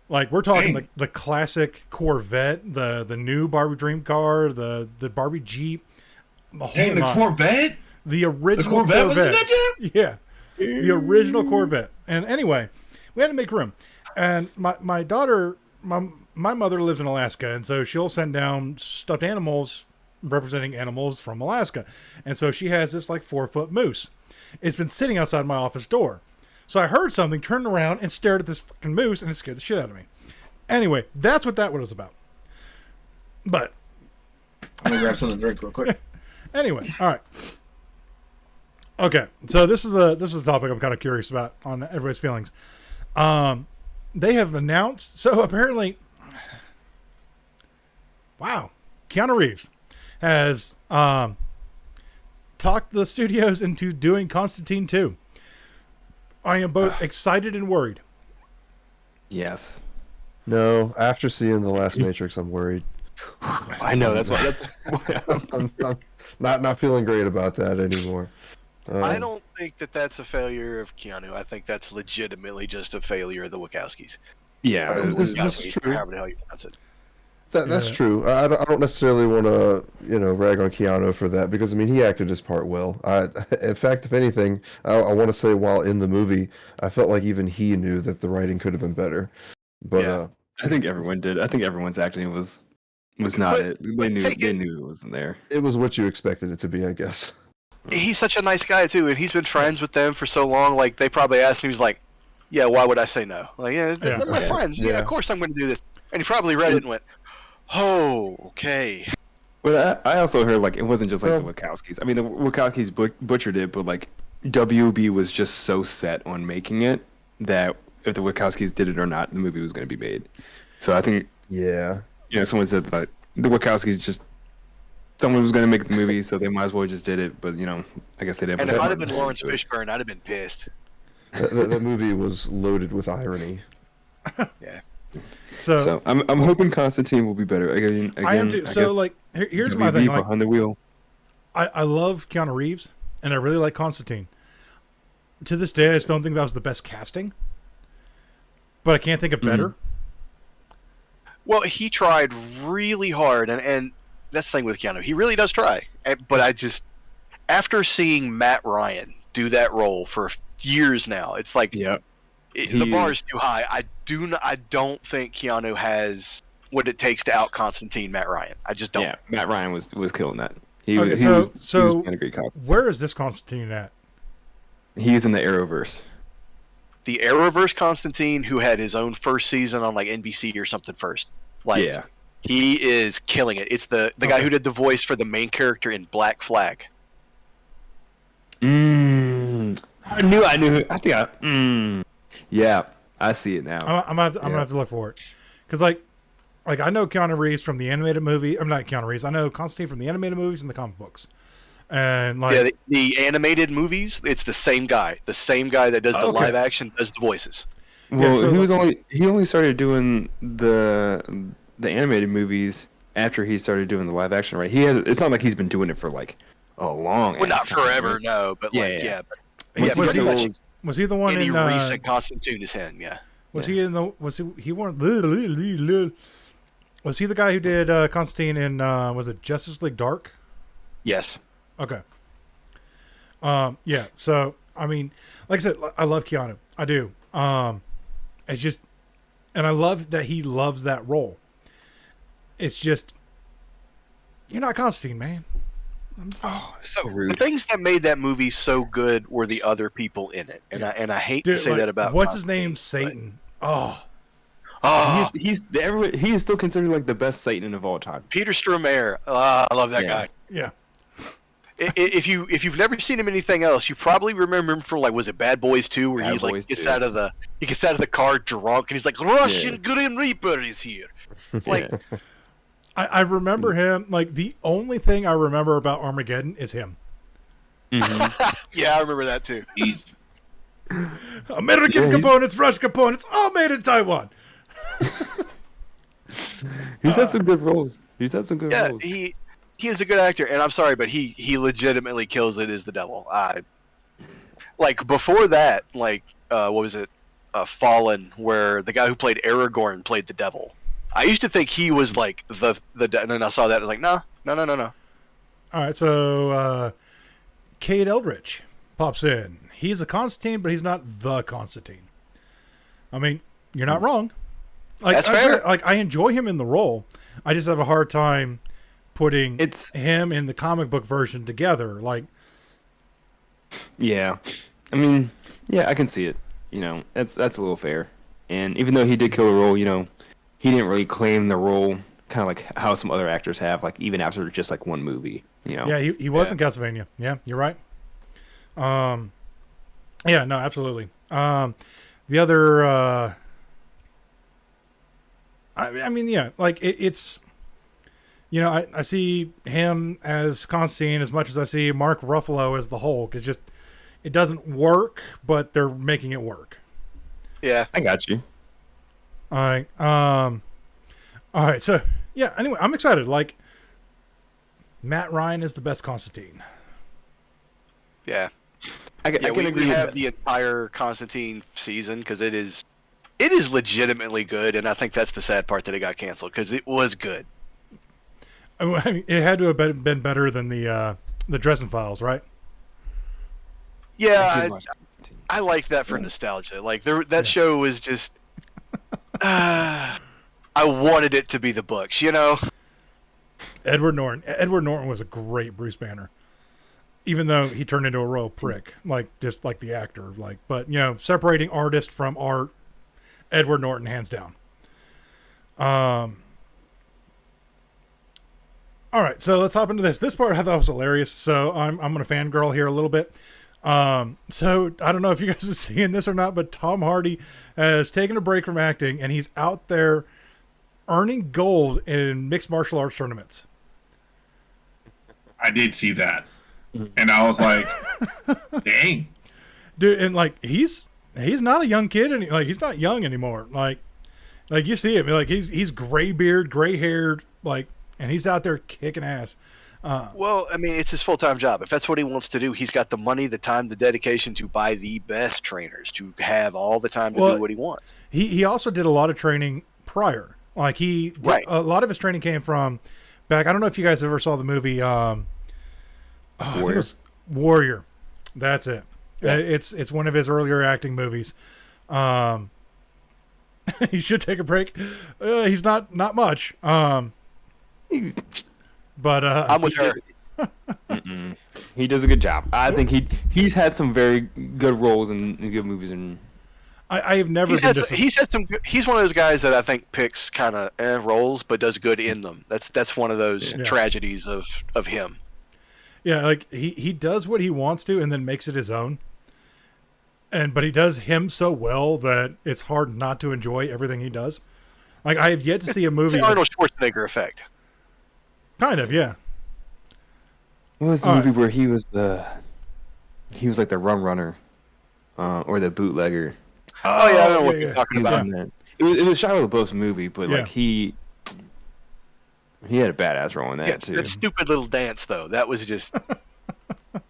Speaker 1: Like, we're talking like the classic Corvette, the new Barbie dream car, the Barbie Jeep, the whole
Speaker 3: the Corvette?
Speaker 1: the original
Speaker 3: Corvette
Speaker 1: Corvette.
Speaker 3: was in that game?
Speaker 1: Yeah, the original Corvette. And anyway, we had to make room. And my daughter, my mother lives in Alaska, and so she'll send down stuffed animals representing animals from Alaska. And so she has this like 4 foot moose. It's been sitting outside my office door. So I heard something, turned around, and stared at this fucking moose, and it scared the shit out of me. Anyway, that's what that one was about. But
Speaker 3: I'm gonna grab something to drink real quick.
Speaker 1: anyway, all right. Okay, so this is a topic I'm kind of curious about on everybody's feelings. They have announced, so apparently, wow, Keanu Reeves has talked the studios into doing Constantine 2. I am both excited and worried.
Speaker 4: Yes.
Speaker 2: No, after seeing the last Matrix, I'm worried.
Speaker 4: I know that's why.
Speaker 2: I'm not feeling great about that anymore.
Speaker 5: I don't think that's a failure of Keanu. I think that's legitimately just a failure of the Wachowskis.
Speaker 4: Yeah,
Speaker 2: this is true.
Speaker 5: However the hell you pronounce it.
Speaker 2: That's true. I don't necessarily want to, rag on Keanu for that because, I mean, he acted his part well. In fact, if anything, I want to say while in the movie, I felt like even he knew that the writing could have been better. But
Speaker 5: Yeah.
Speaker 4: I think everyone did. I think everyone's acting was not it. They knew it wasn't there.
Speaker 2: it was what you expected it to be, I guess.
Speaker 5: He's such a nice guy too, and he's been friends with them for so long. Like they probably asked him, he was like, "Yeah, why would I say no? Like, yeah, they're my friends. Yeah, of course I'm going to do this." And he probably read it and went, "Oh, okay."
Speaker 4: But I also heard like it wasn't just like the Wachowskis. I mean, the Wachowskis butchered it, but like WB was just so set on making it that if the Wachowskis did it or not, the movie was going to be made. So I think someone said that the Wachowskis just. Someone was going to make the movie, so they might as well just did it. But I guess they didn't.
Speaker 5: And if I'd have been Lawrence Fishburne, I'd have been pissed.
Speaker 2: That movie was loaded with irony.
Speaker 5: Yeah.
Speaker 1: So
Speaker 4: I'm hoping Constantine will be better. Again,
Speaker 1: I am too. So like, here's my thing. Like,
Speaker 4: behind the wheel.
Speaker 1: I love Keanu Reeves, and I really like Constantine. To this day, I just don't think that was the best casting. But I can't think of better.
Speaker 5: Well, he tried really hard, and that's the thing with Keanu. He really does try. But I just, after seeing Matt Ryan do that role for years now, it's like the bar is too high. I don't think Keanu has what it takes to out Constantine Matt Ryan. I just don't.
Speaker 4: Yeah, Matt Ryan was killing that. He
Speaker 1: okay,
Speaker 4: was a great Constantine.
Speaker 1: Where is this Constantine at?
Speaker 4: He's in the Arrowverse.
Speaker 5: The Arrowverse Constantine, who had his own first season on like NBC or something first. Like,
Speaker 4: yeah.
Speaker 5: He is killing it. It's the guy who did the voice for the main character in Black Flag.
Speaker 4: I knew. I think yeah, I see it now.
Speaker 1: I'm gonna have to look for it, because like I know Keanu Reeves from the animated movie. I'm not Keanu Reeves. I know Constantine from the animated movies and the comic books. And like
Speaker 5: the animated movies, it's the same guy. The same guy that does the live action does the voices.
Speaker 4: Well, he only started doing the animated movies after he started doing the live action, right? It's not like he's been doing it for like a long.
Speaker 5: Well, not forever, right? No, but
Speaker 1: was he the one
Speaker 5: any
Speaker 1: in
Speaker 5: recent Constantine is him? Yeah.
Speaker 1: Was he in the? Was he weren't? Was he the guy who did Constantine in? Was it Justice League Dark?
Speaker 5: Yes.
Speaker 1: Okay. Yeah. So I mean, like I said, I love Keanu. I do. It's just, and I love that he loves that role. It's just, you're not Constantine, man. I'm sorry.
Speaker 5: Oh, so rude. The things that made that movie so good were the other people in it, and I hate to say that about.
Speaker 1: What's his name? Satan.
Speaker 4: He is still considered like the best Satan of all time.
Speaker 5: Peter Stormare. I love that guy.
Speaker 1: Yeah.
Speaker 5: If you've never seen him in anything else, you probably remember him from like, was it Bad Boys 2, where he gets out of the car drunk and he's like, Russian Grim Reaper is here. Like,
Speaker 1: I remember him. Like, the only thing I remember about Armageddon is him.
Speaker 5: Mm-hmm. Yeah, I remember that too.
Speaker 1: American components, Russian components, all made in Taiwan.
Speaker 4: He's had some good roles.
Speaker 5: Yeah, he is a good actor, and I'm sorry, but he legitimately kills it as the devil. Like before that, like what was it, Fallen, where the guy who played Aragorn played the devil. I used to think he was like the and then I saw that, I was like, no.
Speaker 1: All right, so Cade Eldridge pops in. He's a Constantine, but he's not the Constantine. I mean, you're not wrong. Like,
Speaker 5: that's fair.
Speaker 1: I enjoy him in the role. I just have a hard time putting him in the comic book version together. Like,
Speaker 4: yeah, I mean, yeah, I can see it. that's a little fair. And even though he did kill the role, he didn't really claim the role, kind of like how some other actors have, like even after just like one movie.
Speaker 1: Yeah, he was in Castlevania. Yeah, you're right. Yeah, no, absolutely. The other, I mean, yeah, like it's, I see him as Constantine as much as I see Mark Ruffalo as the Hulk. It's just, it doesn't work, but they're making it work.
Speaker 5: Yeah,
Speaker 4: I got you.
Speaker 1: All right. All right. So yeah. Anyway, I'm excited. Like, Matt Ryan is the best Constantine.
Speaker 5: yeah.
Speaker 4: I can agree
Speaker 5: we
Speaker 4: with
Speaker 5: have
Speaker 4: that.
Speaker 5: the entire Constantine season because it is legitimately good, and I think that's the sad part that it got canceled because it was good.
Speaker 1: I mean, it had to have been better than the Dresden Files, right?
Speaker 5: Yeah,
Speaker 4: just watched Constantine.
Speaker 5: I like that for nostalgia. Like that show was just. I wanted it to be the books,
Speaker 1: Edward Norton. Edward Norton was a great Bruce Banner, even though he turned into a royal prick, just like the actor. But separating artist from art, Edward Norton, hands down. All right, so let's hop into this. This part I thought was hilarious. So I'm gonna fangirl here a little bit. So I don't know if you guys are seeing this or not, but Tom Hardy has taken a break from acting and he's out there earning gold in mixed martial arts tournaments.
Speaker 3: I did see that, and I was like, "Dang,
Speaker 1: Dude!" And he's not a young kid, and he's not young anymore. Like you see him, he's gray beard, gray haired, and he's out there kicking ass.
Speaker 5: Well, I mean, it's his full-time job. If that's what he wants to do, he's got the money, the time, the dedication to buy the best trainers, to have all the time to do what he wants.
Speaker 1: He also did a lot of training prior. A lot of his training came from back. I don't know if you guys ever saw the movie
Speaker 4: Warrior.
Speaker 1: I think it was Warrior. That's it. Yeah. It's one of his earlier acting movies. He should take a break. He's not much. But
Speaker 5: I'm with her.
Speaker 4: He does a good job. I think he's had some very good roles in good movies, and
Speaker 1: I have never.
Speaker 5: He's had some. He's one of those guys that I think picks kind of roles, but does good in them. That's one of those tragedies of him.
Speaker 1: Yeah, he does what he wants to, and then makes it his own. But he does him so well that it's hard not to enjoy everything he does. I have yet to see a movie.
Speaker 5: It's the Arnold Schwarzenegger effect.
Speaker 1: Kind of, yeah.
Speaker 4: What was the movie where he was like the rum runner, or the bootlegger?
Speaker 5: Oh yeah, I know what you're talking about.
Speaker 4: It was Shia LaBeouf's movie, but he had a badass role in that too.
Speaker 5: That stupid little dance though, that was just.
Speaker 4: I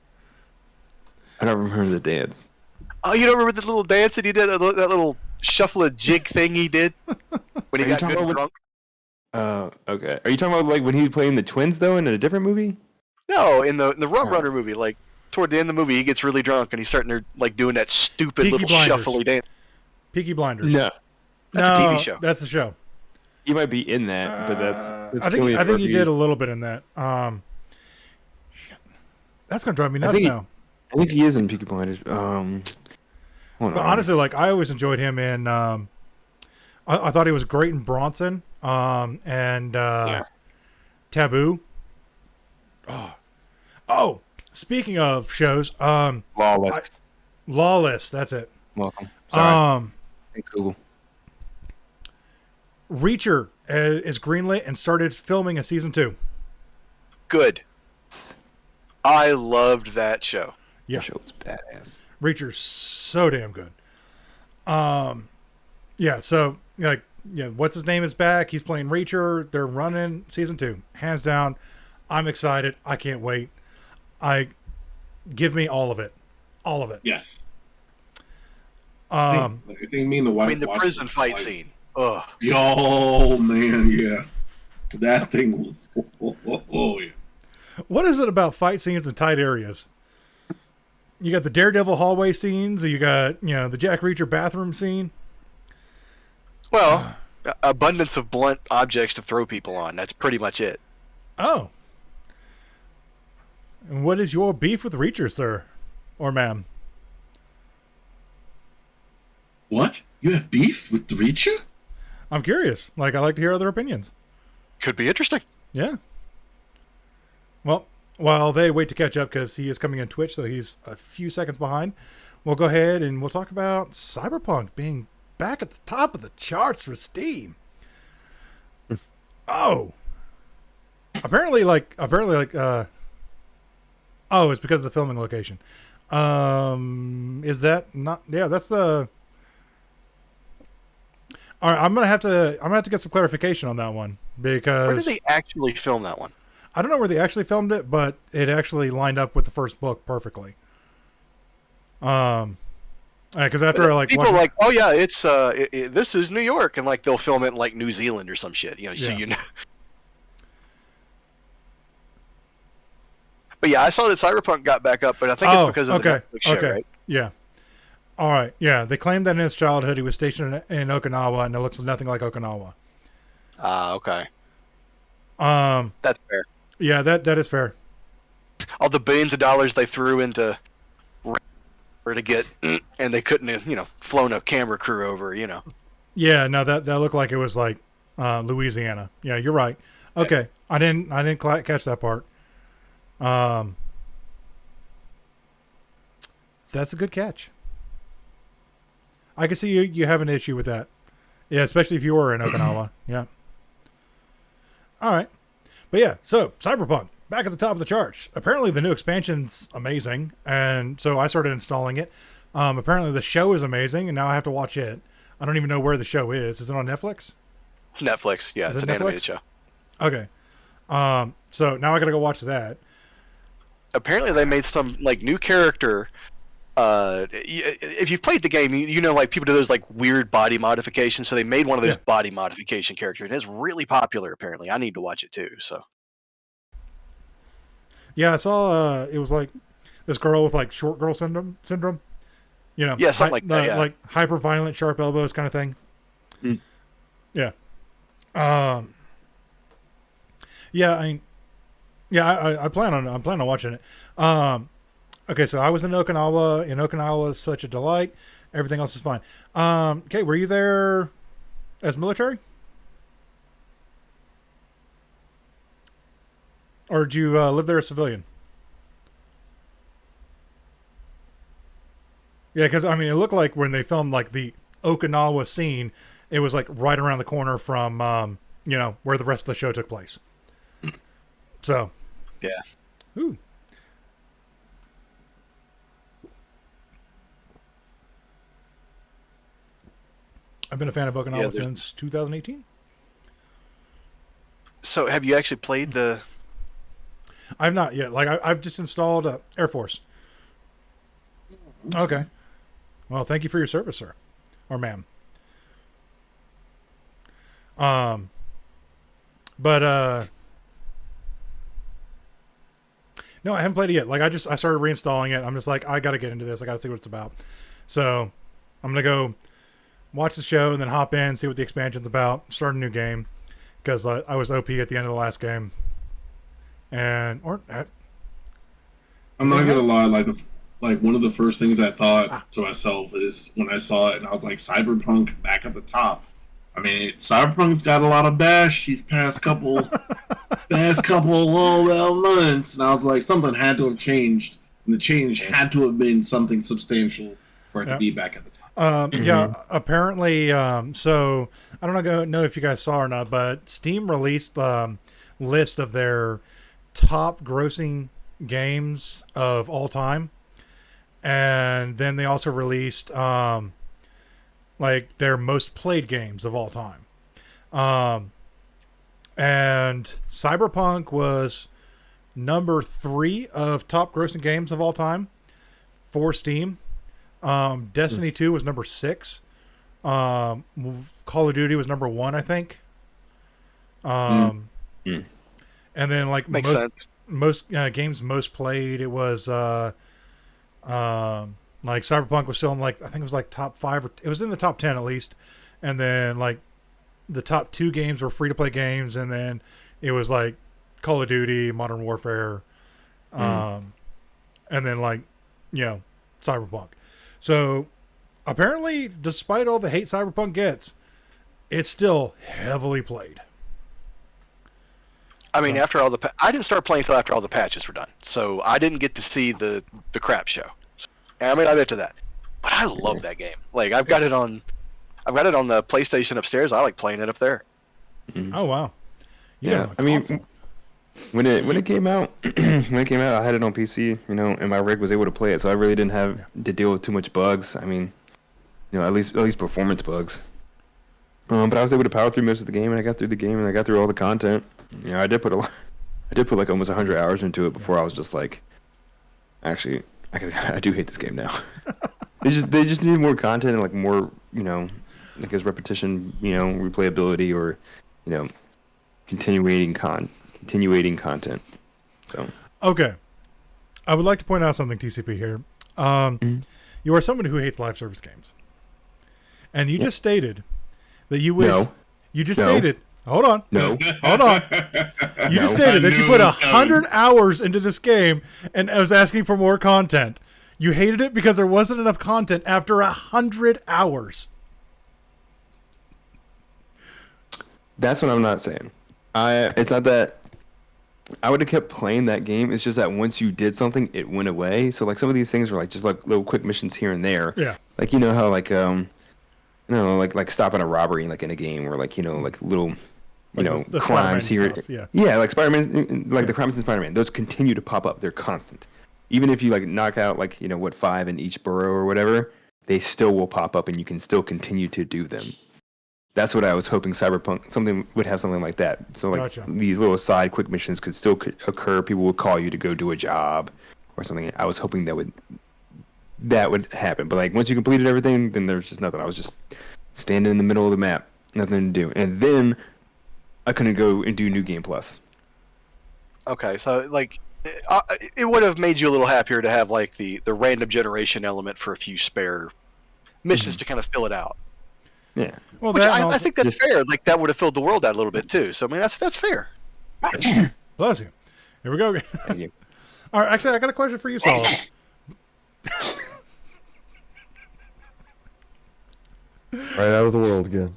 Speaker 4: don't remember the dance.
Speaker 5: Oh, you don't remember the little dance that he did? That little shuffle a jig thing he did when he got good and drunk?
Speaker 4: Okay. Are you talking about when he was playing the twins though in a different movie?
Speaker 5: No, in the Rum Runner movie, toward the end of the movie, he gets really drunk and he's starting to doing that stupid
Speaker 1: Peaky
Speaker 5: little
Speaker 1: Blinders.
Speaker 5: shuffly dance.
Speaker 1: Peaky Blinders.
Speaker 4: No,
Speaker 5: that's a TV show.
Speaker 1: That's the show.
Speaker 4: He might be in that, but that's
Speaker 1: I think he did a little bit in that. That's gonna drive me nuts now.
Speaker 4: I think he is in Peaky Blinders.
Speaker 1: But honestly, I always enjoyed him in. I thought he was great in Bronson, and Taboo. Oh, speaking of shows,
Speaker 4: Lawless.
Speaker 1: Lawless. That's it.
Speaker 4: Welcome. Sorry. Thanks, Google.
Speaker 1: Reacher is greenlit and started filming a season 2.
Speaker 5: Good. I loved that show.
Speaker 1: Yeah,
Speaker 4: That show was badass.
Speaker 1: Reacher's so damn good. Yeah. So what's his name is back. He's playing Reacher. They're running season 2, hands down. I'm excited. I can't wait. Give me all of it. All of it.
Speaker 3: yes." I think me and the wife.
Speaker 5: the prison fight scene. Ugh.
Speaker 3: Yo, man, yeah, that thing was. Oh yeah.
Speaker 1: What is it about fight scenes in tight areas? You got the Daredevil hallway scenes. You got the Jack Reacher bathroom scene.
Speaker 5: Well, abundance of blunt objects to throw people on. That's pretty much it.
Speaker 1: Oh. And what is your beef with Reacher, sir? Or ma'am?
Speaker 3: What? You have beef with the Reacher?
Speaker 1: I'm curious. Like, I like to hear other opinions.
Speaker 5: Could be interesting.
Speaker 1: Yeah. Well, while they wait to catch up because he is coming on Twitch, so he's a few seconds behind, we'll go ahead and we'll talk about Cyberpunk being back at the top of the charts for Steam. Oh. Apparently, oh, it's because of the filming location. Is that not? Yeah, that's the. All right, I'm gonna have to get some clarification on that one because.
Speaker 5: Where did they actually film that one?
Speaker 1: I don't know where they actually filmed it, but it actually lined up with the first book perfectly. Because after like
Speaker 5: people are like, oh yeah, it's this is New York, and like they'll film it in like New Zealand or some shit, so you know. But yeah, I saw that Cyberpunk got back up, but I think it's because of the Netflix show, right?
Speaker 1: Yeah. All right. Yeah, they claimed that in his childhood he was stationed in Okinawa, and it looks nothing like Okinawa.
Speaker 5: Okay. That's fair.
Speaker 1: Yeah, that is fair.
Speaker 5: All the billions of dollars they threw into to get, and they couldn't have, flown a camera crew over,
Speaker 1: Yeah, no, that looked like it was like Louisiana. Yeah, you're right. Okay, I didn't catch that part. That's a good catch. I can see you have an issue with that. Yeah, especially if you were in Okinawa. Yeah. All right. But yeah, so Cyberpunk, back at the top of the charts. Apparently the new expansion's amazing, and so I started installing it. Apparently the show is amazing, and now I have to watch it. I don't even know where the show is. Is it on Netflix?
Speaker 5: It's Netflix. Yeah, it's an animated show.
Speaker 1: Okay. So now I gotta go watch that.
Speaker 5: Apparently they made some like new character. If you've played the game, like people do those like weird body modifications. So they made one of those body modification characters, and it's really popular. Apparently, I need to watch it too. So
Speaker 1: yeah, I saw it was like this girl with like short girl syndrome.
Speaker 5: Yeah, something like that. Yeah.
Speaker 1: Like hyper violent, sharp elbows kind of thing.
Speaker 2: Mm.
Speaker 1: Yeah. Yeah, I plan on watching it. Okay, so I was in Okinawa. Okinawa is such a delight. Everything else is fine. Okay, were you there as military? Or did you live there as civilian? Yeah, because, it looked like when they filmed, like, the Okinawa scene, it was, like, right around the corner from, where the rest of the show took place. So.
Speaker 5: Yeah.
Speaker 1: Ooh. I've been a fan of Okinawa since 2018.
Speaker 5: So, have you actually played the?
Speaker 1: I've not yet. Like, I've just installed Air Force. Okay. Well, thank you for your service, sir, or ma'am. No, I haven't played it yet. Like, I started reinstalling it. I'm just like, I got to get into this. I got to see what it's about. So, I'm gonna go watch the show and then hop in, see what the expansion's about, start a new game, because I was OP at the end of the last game. I'm
Speaker 3: not gonna lie, like one of the first things I thought to myself is when I saw it, and I was like, Cyberpunk back at the top. Cyberpunk's got a lot of bash these past couple months, and I was like, something had to have changed, and the change had to have been something substantial for it to be back at the top.
Speaker 1: Yeah, apparently. So I don't know if you guys saw or not, but Steam released list of their top grossing games of all time, and then they also released like their most played games of all time. And Cyberpunk was number 3 of top grossing games of all time for Steam. Destiny 2 was number 6. Call of Duty was number 1, I think. And then like
Speaker 5: Makes sense.
Speaker 1: most games most played, it was like Cyberpunk was still in like, I think it was like top 5 it was in the top 10 at least. And then like the top 2 games were free to play games, and then it was like Call of Duty, Modern Warfare, and then like Cyberpunk. So apparently, despite all the hate Cyberpunk gets, it's still heavily played.
Speaker 5: I mean, after all I didn't start playing until after all the patches were done, so I didn't get to see the crap show. I mean, I bet to that, but I love that game. Like, I've got it on the PlayStation upstairs. I like playing it up there.
Speaker 4: Mhm.
Speaker 1: Oh wow.
Speaker 4: Yeah, I mean, when it came out, I had it on PC, you know, and my rig was able to play it, so I really didn't have to deal with too much bugs. I mean, you know, at least performance bugs. But I was able to power through most of the game, and I got through the game, and I got through all the content. You know, I did put like almost 100 hours into it before I was just like, actually, I do hate this game now. they just need more content and like more, you know, I guess repetition, you know, replayability, or, you know, continuating content. So
Speaker 1: Okay. I would like to point out something, TCP here. You are someone who hates live service games. And you just stated that you wish...
Speaker 4: No.
Speaker 1: You just
Speaker 4: No.
Speaker 1: stated... Hold on.
Speaker 4: No.
Speaker 1: Hold on. You just stated that you put 100 hours into this game and I was asking for more content. You hated it because there wasn't enough content after 100 hours.
Speaker 4: That's what I'm not saying. It's not that I would have kept playing that game. It's just that once you did something, it went away. So like some of these things were like just like little quick missions here and there.
Speaker 1: Yeah.
Speaker 4: Like, you know how like you know, like stopping a robbery like in a game, or like, you know, like little, you
Speaker 1: Like
Speaker 4: know,
Speaker 1: the
Speaker 4: crimes
Speaker 1: Spider-Man
Speaker 4: here.
Speaker 1: stuff,
Speaker 4: Yeah, like Spider-Man, like the crimes in Spider-Man. Those continue to pop up. They're constant. Even if you like knock out like, you know, what 5 in each borough or whatever, they still will pop up and you can still continue to do them. That's what I was hoping Cyberpunk would have something like that. So like
Speaker 1: Gotcha.
Speaker 4: these little side quick missions could still occur. People would call you to go do a job or something. I was hoping that would happen. But like once you completed everything, then there's just nothing. I was just standing in the middle of the map, nothing to do. And then I couldn't go and do New Game Plus.
Speaker 5: Okay, so like it would have made you a little happier to have like the random generation element for a few spare missions to kind of fill it out.
Speaker 4: Yeah.
Speaker 1: Well,
Speaker 5: Which
Speaker 1: that
Speaker 5: I
Speaker 1: also,
Speaker 5: think that's fair. Like that would have filled the world out a little bit too. So I mean that's fair.
Speaker 1: bless you. Here we go.
Speaker 4: Thank you.
Speaker 1: All right, actually, I got a question for you, Solid.
Speaker 2: Right out of the world again.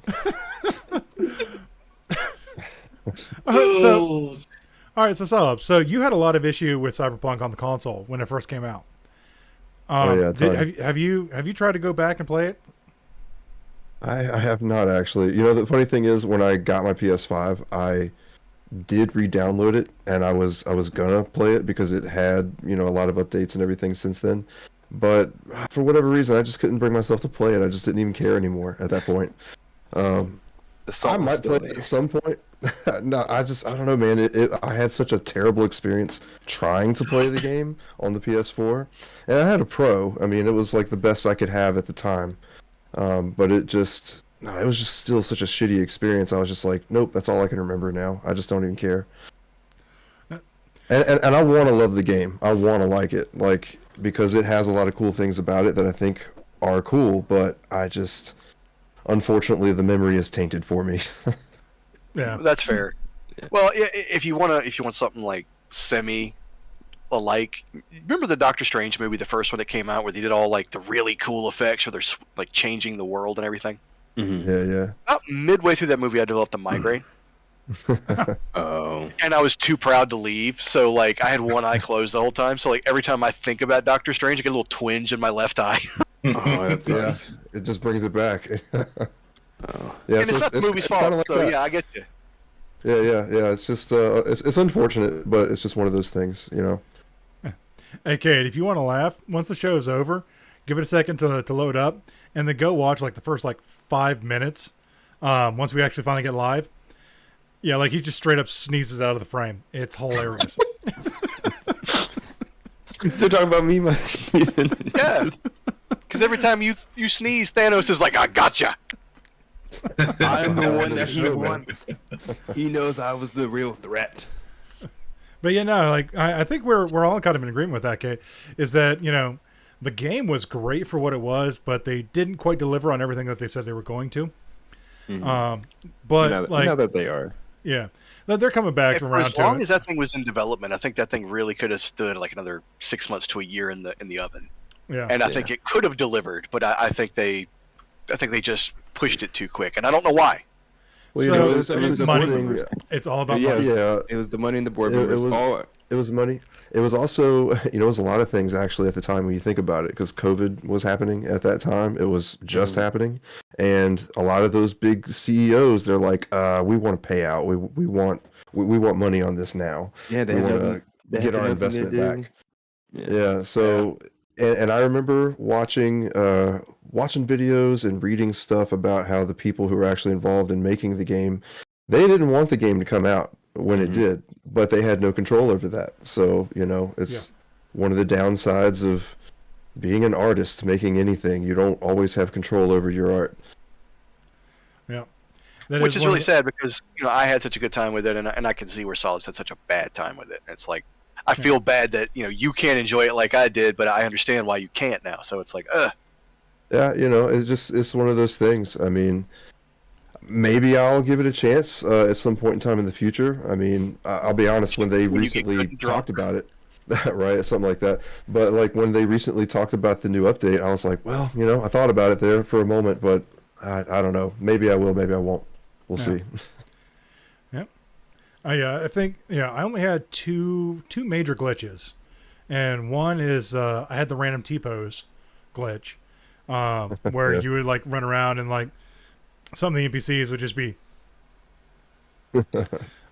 Speaker 1: All right, so Solid. So you had a lot of issue with Cyberpunk on the console when it first came out.
Speaker 2: Yeah,
Speaker 1: have you tried to go back and play it?
Speaker 2: I have not actually. You know, the funny thing is, when I got my PS5, I did re-download it, and I was gonna play it because it had, you know, a lot of updates and everything since then. But for whatever reason, I just couldn't bring myself to play it. I just didn't even care anymore at that point. I might play it at some point. No, I don't know, man. I had such a terrible experience trying to play the game on the PS4, and I had a Pro. I mean, it was like the best I could have at the time. But it was just still such a shitty experience. I was just like, nope, that's all I can remember now. I just don't even care. And I want to love the game. I want to like it, like, because it has a lot of cool things about it that I think are cool, but unfortunately, the memory is tainted for me.
Speaker 1: Yeah,
Speaker 5: That's fair. Well, if you want something like semi alike, remember the Doctor Strange movie, the first one that came out, where they did all like the really cool effects, where they're like changing the world and everything.
Speaker 4: Mm-hmm.
Speaker 2: Yeah.
Speaker 5: About midway through that movie, I developed a migraine,
Speaker 4: Oh.
Speaker 5: and I was too proud to leave. So like, I had one eye closed the whole time. So like, every time I think about Doctor Strange, I get a little twinge in my left eye.
Speaker 4: Oh, that
Speaker 2: Yeah,
Speaker 4: sucks.
Speaker 2: it just brings it back.
Speaker 4: Oh.
Speaker 2: Yeah,
Speaker 5: And it's not the movie's fault.
Speaker 2: kinda like
Speaker 5: So
Speaker 2: that.
Speaker 5: yeah, I get you.
Speaker 2: Yeah. It's just it's unfortunate, but it's just one of those things, you know.
Speaker 1: Hey, Kate, if you want to laugh, once the show is over, give it a second to load up, and then go watch like the first like 5 minutes. Once we actually finally get live, yeah, like he just straight up sneezes out of the frame. It's hilarious.
Speaker 4: So talking about me, my sneezing.
Speaker 5: Yeah, because every time you sneeze, Thanos is like, "I gotcha."
Speaker 4: I'm the one that he
Speaker 2: Sure, man.
Speaker 4: wants. He knows I was the real threat.
Speaker 1: But yeah, no, like I think we're all kind of in agreement with that, Kate. Is that, you know, the game was great for what it was, but they didn't quite deliver on everything that they said they were going to.
Speaker 4: Mhm.
Speaker 1: But
Speaker 4: Now that they are.
Speaker 1: yeah, they're coming back
Speaker 5: For
Speaker 1: around
Speaker 5: as
Speaker 1: to
Speaker 5: long
Speaker 1: it.
Speaker 5: as that thing was in development, I think that thing really could have stood like another 6 months to a year in the oven.
Speaker 1: Yeah.
Speaker 5: And I think it could have delivered, but I think they just pushed it too quick, and I don't know why.
Speaker 2: Well,
Speaker 1: So,
Speaker 2: it was the
Speaker 1: money.
Speaker 2: thing.
Speaker 1: It's all about
Speaker 4: Yeah.
Speaker 1: money.
Speaker 2: Yeah,
Speaker 4: It was the money in the board.
Speaker 2: It
Speaker 4: It was
Speaker 2: was-
Speaker 4: all.
Speaker 2: it was money. It was also, it was a lot of things actually at the time when you think about it, because COVID was happening at that time. It was just happening, and a lot of those big CEOs, they're like, we want to pay out. We want money on this now.
Speaker 4: Yeah, they
Speaker 2: We
Speaker 4: had
Speaker 2: want
Speaker 4: nothing. They
Speaker 2: to
Speaker 4: had
Speaker 2: get our
Speaker 4: nothing to
Speaker 2: investment
Speaker 4: do.
Speaker 2: back.
Speaker 4: Yeah.
Speaker 2: Yeah. So, and I remember watching videos and reading stuff about how the people who were actually involved in making the game, they didn't want the game to come out when it did, but they had no control over that. So, it's one of the downsides of being an artist, making anything. You don't always have control over your art.
Speaker 1: Yeah. That
Speaker 5: Which is
Speaker 1: one
Speaker 5: really
Speaker 1: of
Speaker 5: sad because I had such a good time with it, and I can see where Solid's had such a bad time with it. It's like I feel bad that you can't enjoy it like I did, but I understand why you can't now. So it's like,
Speaker 2: Yeah, it's one of those things. I mean, maybe I'll give it a chance at some point in time in the future. I mean, I'll be honest, when they
Speaker 5: When you get good
Speaker 2: recently
Speaker 5: and drunk.
Speaker 2: talked about it, right, something like that. But like when they recently talked about the new update, I was like, well, I thought about it there for a moment, but I don't know. Maybe I will, maybe I won't. We'll see.
Speaker 1: Yep. I think I only had two major glitches, and one is I had the random T-pose glitch, where
Speaker 2: Yeah.
Speaker 1: you would like run around and like some of the NPCs would just be.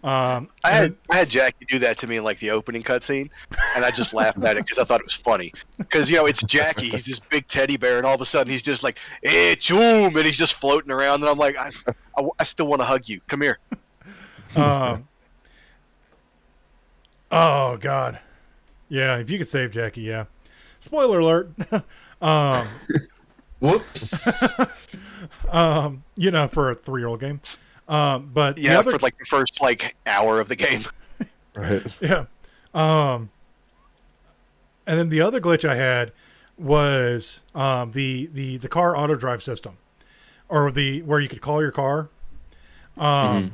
Speaker 5: I had Jackie do that to me in like the opening cutscene, and I just laughed at it because I thought it was funny. Because it's Jackie, he's this big teddy bear, and all of a sudden he's just like, "Hey, choom," and he's just floating around, and I'm like, I still want to hug you. Come here.
Speaker 1: Oh God, yeah. If you could save Jackie, yeah. Spoiler alert.
Speaker 3: Whoops.
Speaker 1: For a 3-year-old game. But
Speaker 5: Yeah, for like the first hour of the game.
Speaker 2: Right.
Speaker 1: yeah. And then the other glitch I had was the car auto drive system, or where you could call your car. I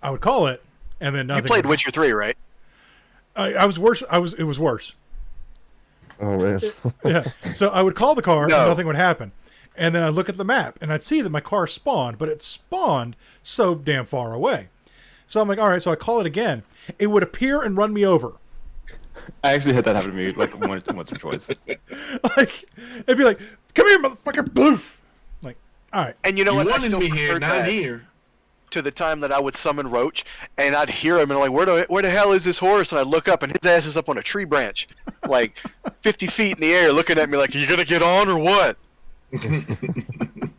Speaker 1: would call it, and then nothing.
Speaker 5: You played
Speaker 1: would-
Speaker 5: Witcher 3, right?
Speaker 1: I was worse. It was worse.
Speaker 2: Oh man.
Speaker 1: Yeah. So I would call the car,
Speaker 5: No.
Speaker 1: and nothing would happen. And then I'd look at the map, and I'd see that my car spawned, but it spawned so damn far away. So I'm like, all right. So I call it again. It would appear and run me over.
Speaker 4: I actually had that happen to me like once or twice.
Speaker 1: Like it'd be like, "Come here, motherfucker!" Bloof. Like, all right.
Speaker 5: And you know
Speaker 3: You
Speaker 5: what? I
Speaker 3: wanted
Speaker 5: still
Speaker 3: me here,
Speaker 5: prefer
Speaker 3: not
Speaker 5: that
Speaker 3: here.
Speaker 5: to the time that I would summon Roach, and I'd hear him, and I'm like, where the hell is this horse? And I look up, and his ass is up on a tree branch, like 50 feet in the air, looking at me like, "Are you gonna get on or what?"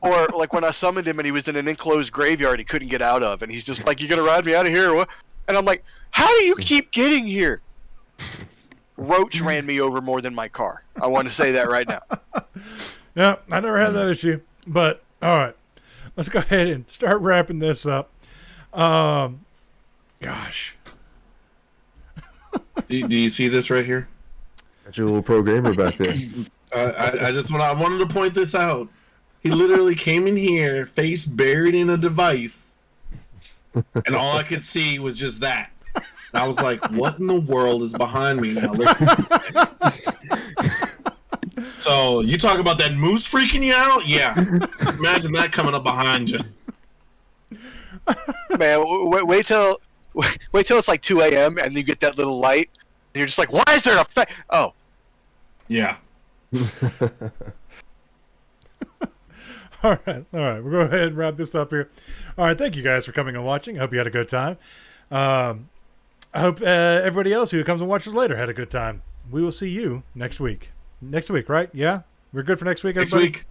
Speaker 5: Or like when I summoned him and he was in an enclosed graveyard he couldn't get out of, and he's just like, "You gonna ride me out of here or what?" And I'm like, "How do you keep getting here?" Roach ran me over more than my car. I want to say that right now.
Speaker 1: Yeah, I never had that issue. But all right, let's go ahead and start wrapping this up. Gosh.
Speaker 3: Do you see this right here?
Speaker 2: Got your little pro gamer back there.
Speaker 3: I wanted to point this out. He literally came in here, face buried in a device, and all I could see was just that. I was like, "What in the world is behind me now?" So you talk about that moose freaking you out? Yeah, imagine that coming up behind you.
Speaker 5: Man, wait till it's like 2 a.m. and you get that little light, and you're just like, "Why is there a Oh,
Speaker 3: Yeah.
Speaker 1: All right. We'll go ahead and wrap this up here. All right. Thank you guys for coming and watching. I hope you had a good time. I hope everybody else who comes and watches later had a good time. We will see you next week. Next week, right? Yeah? We're good for next week,
Speaker 3: Next
Speaker 1: everybody?
Speaker 3: week.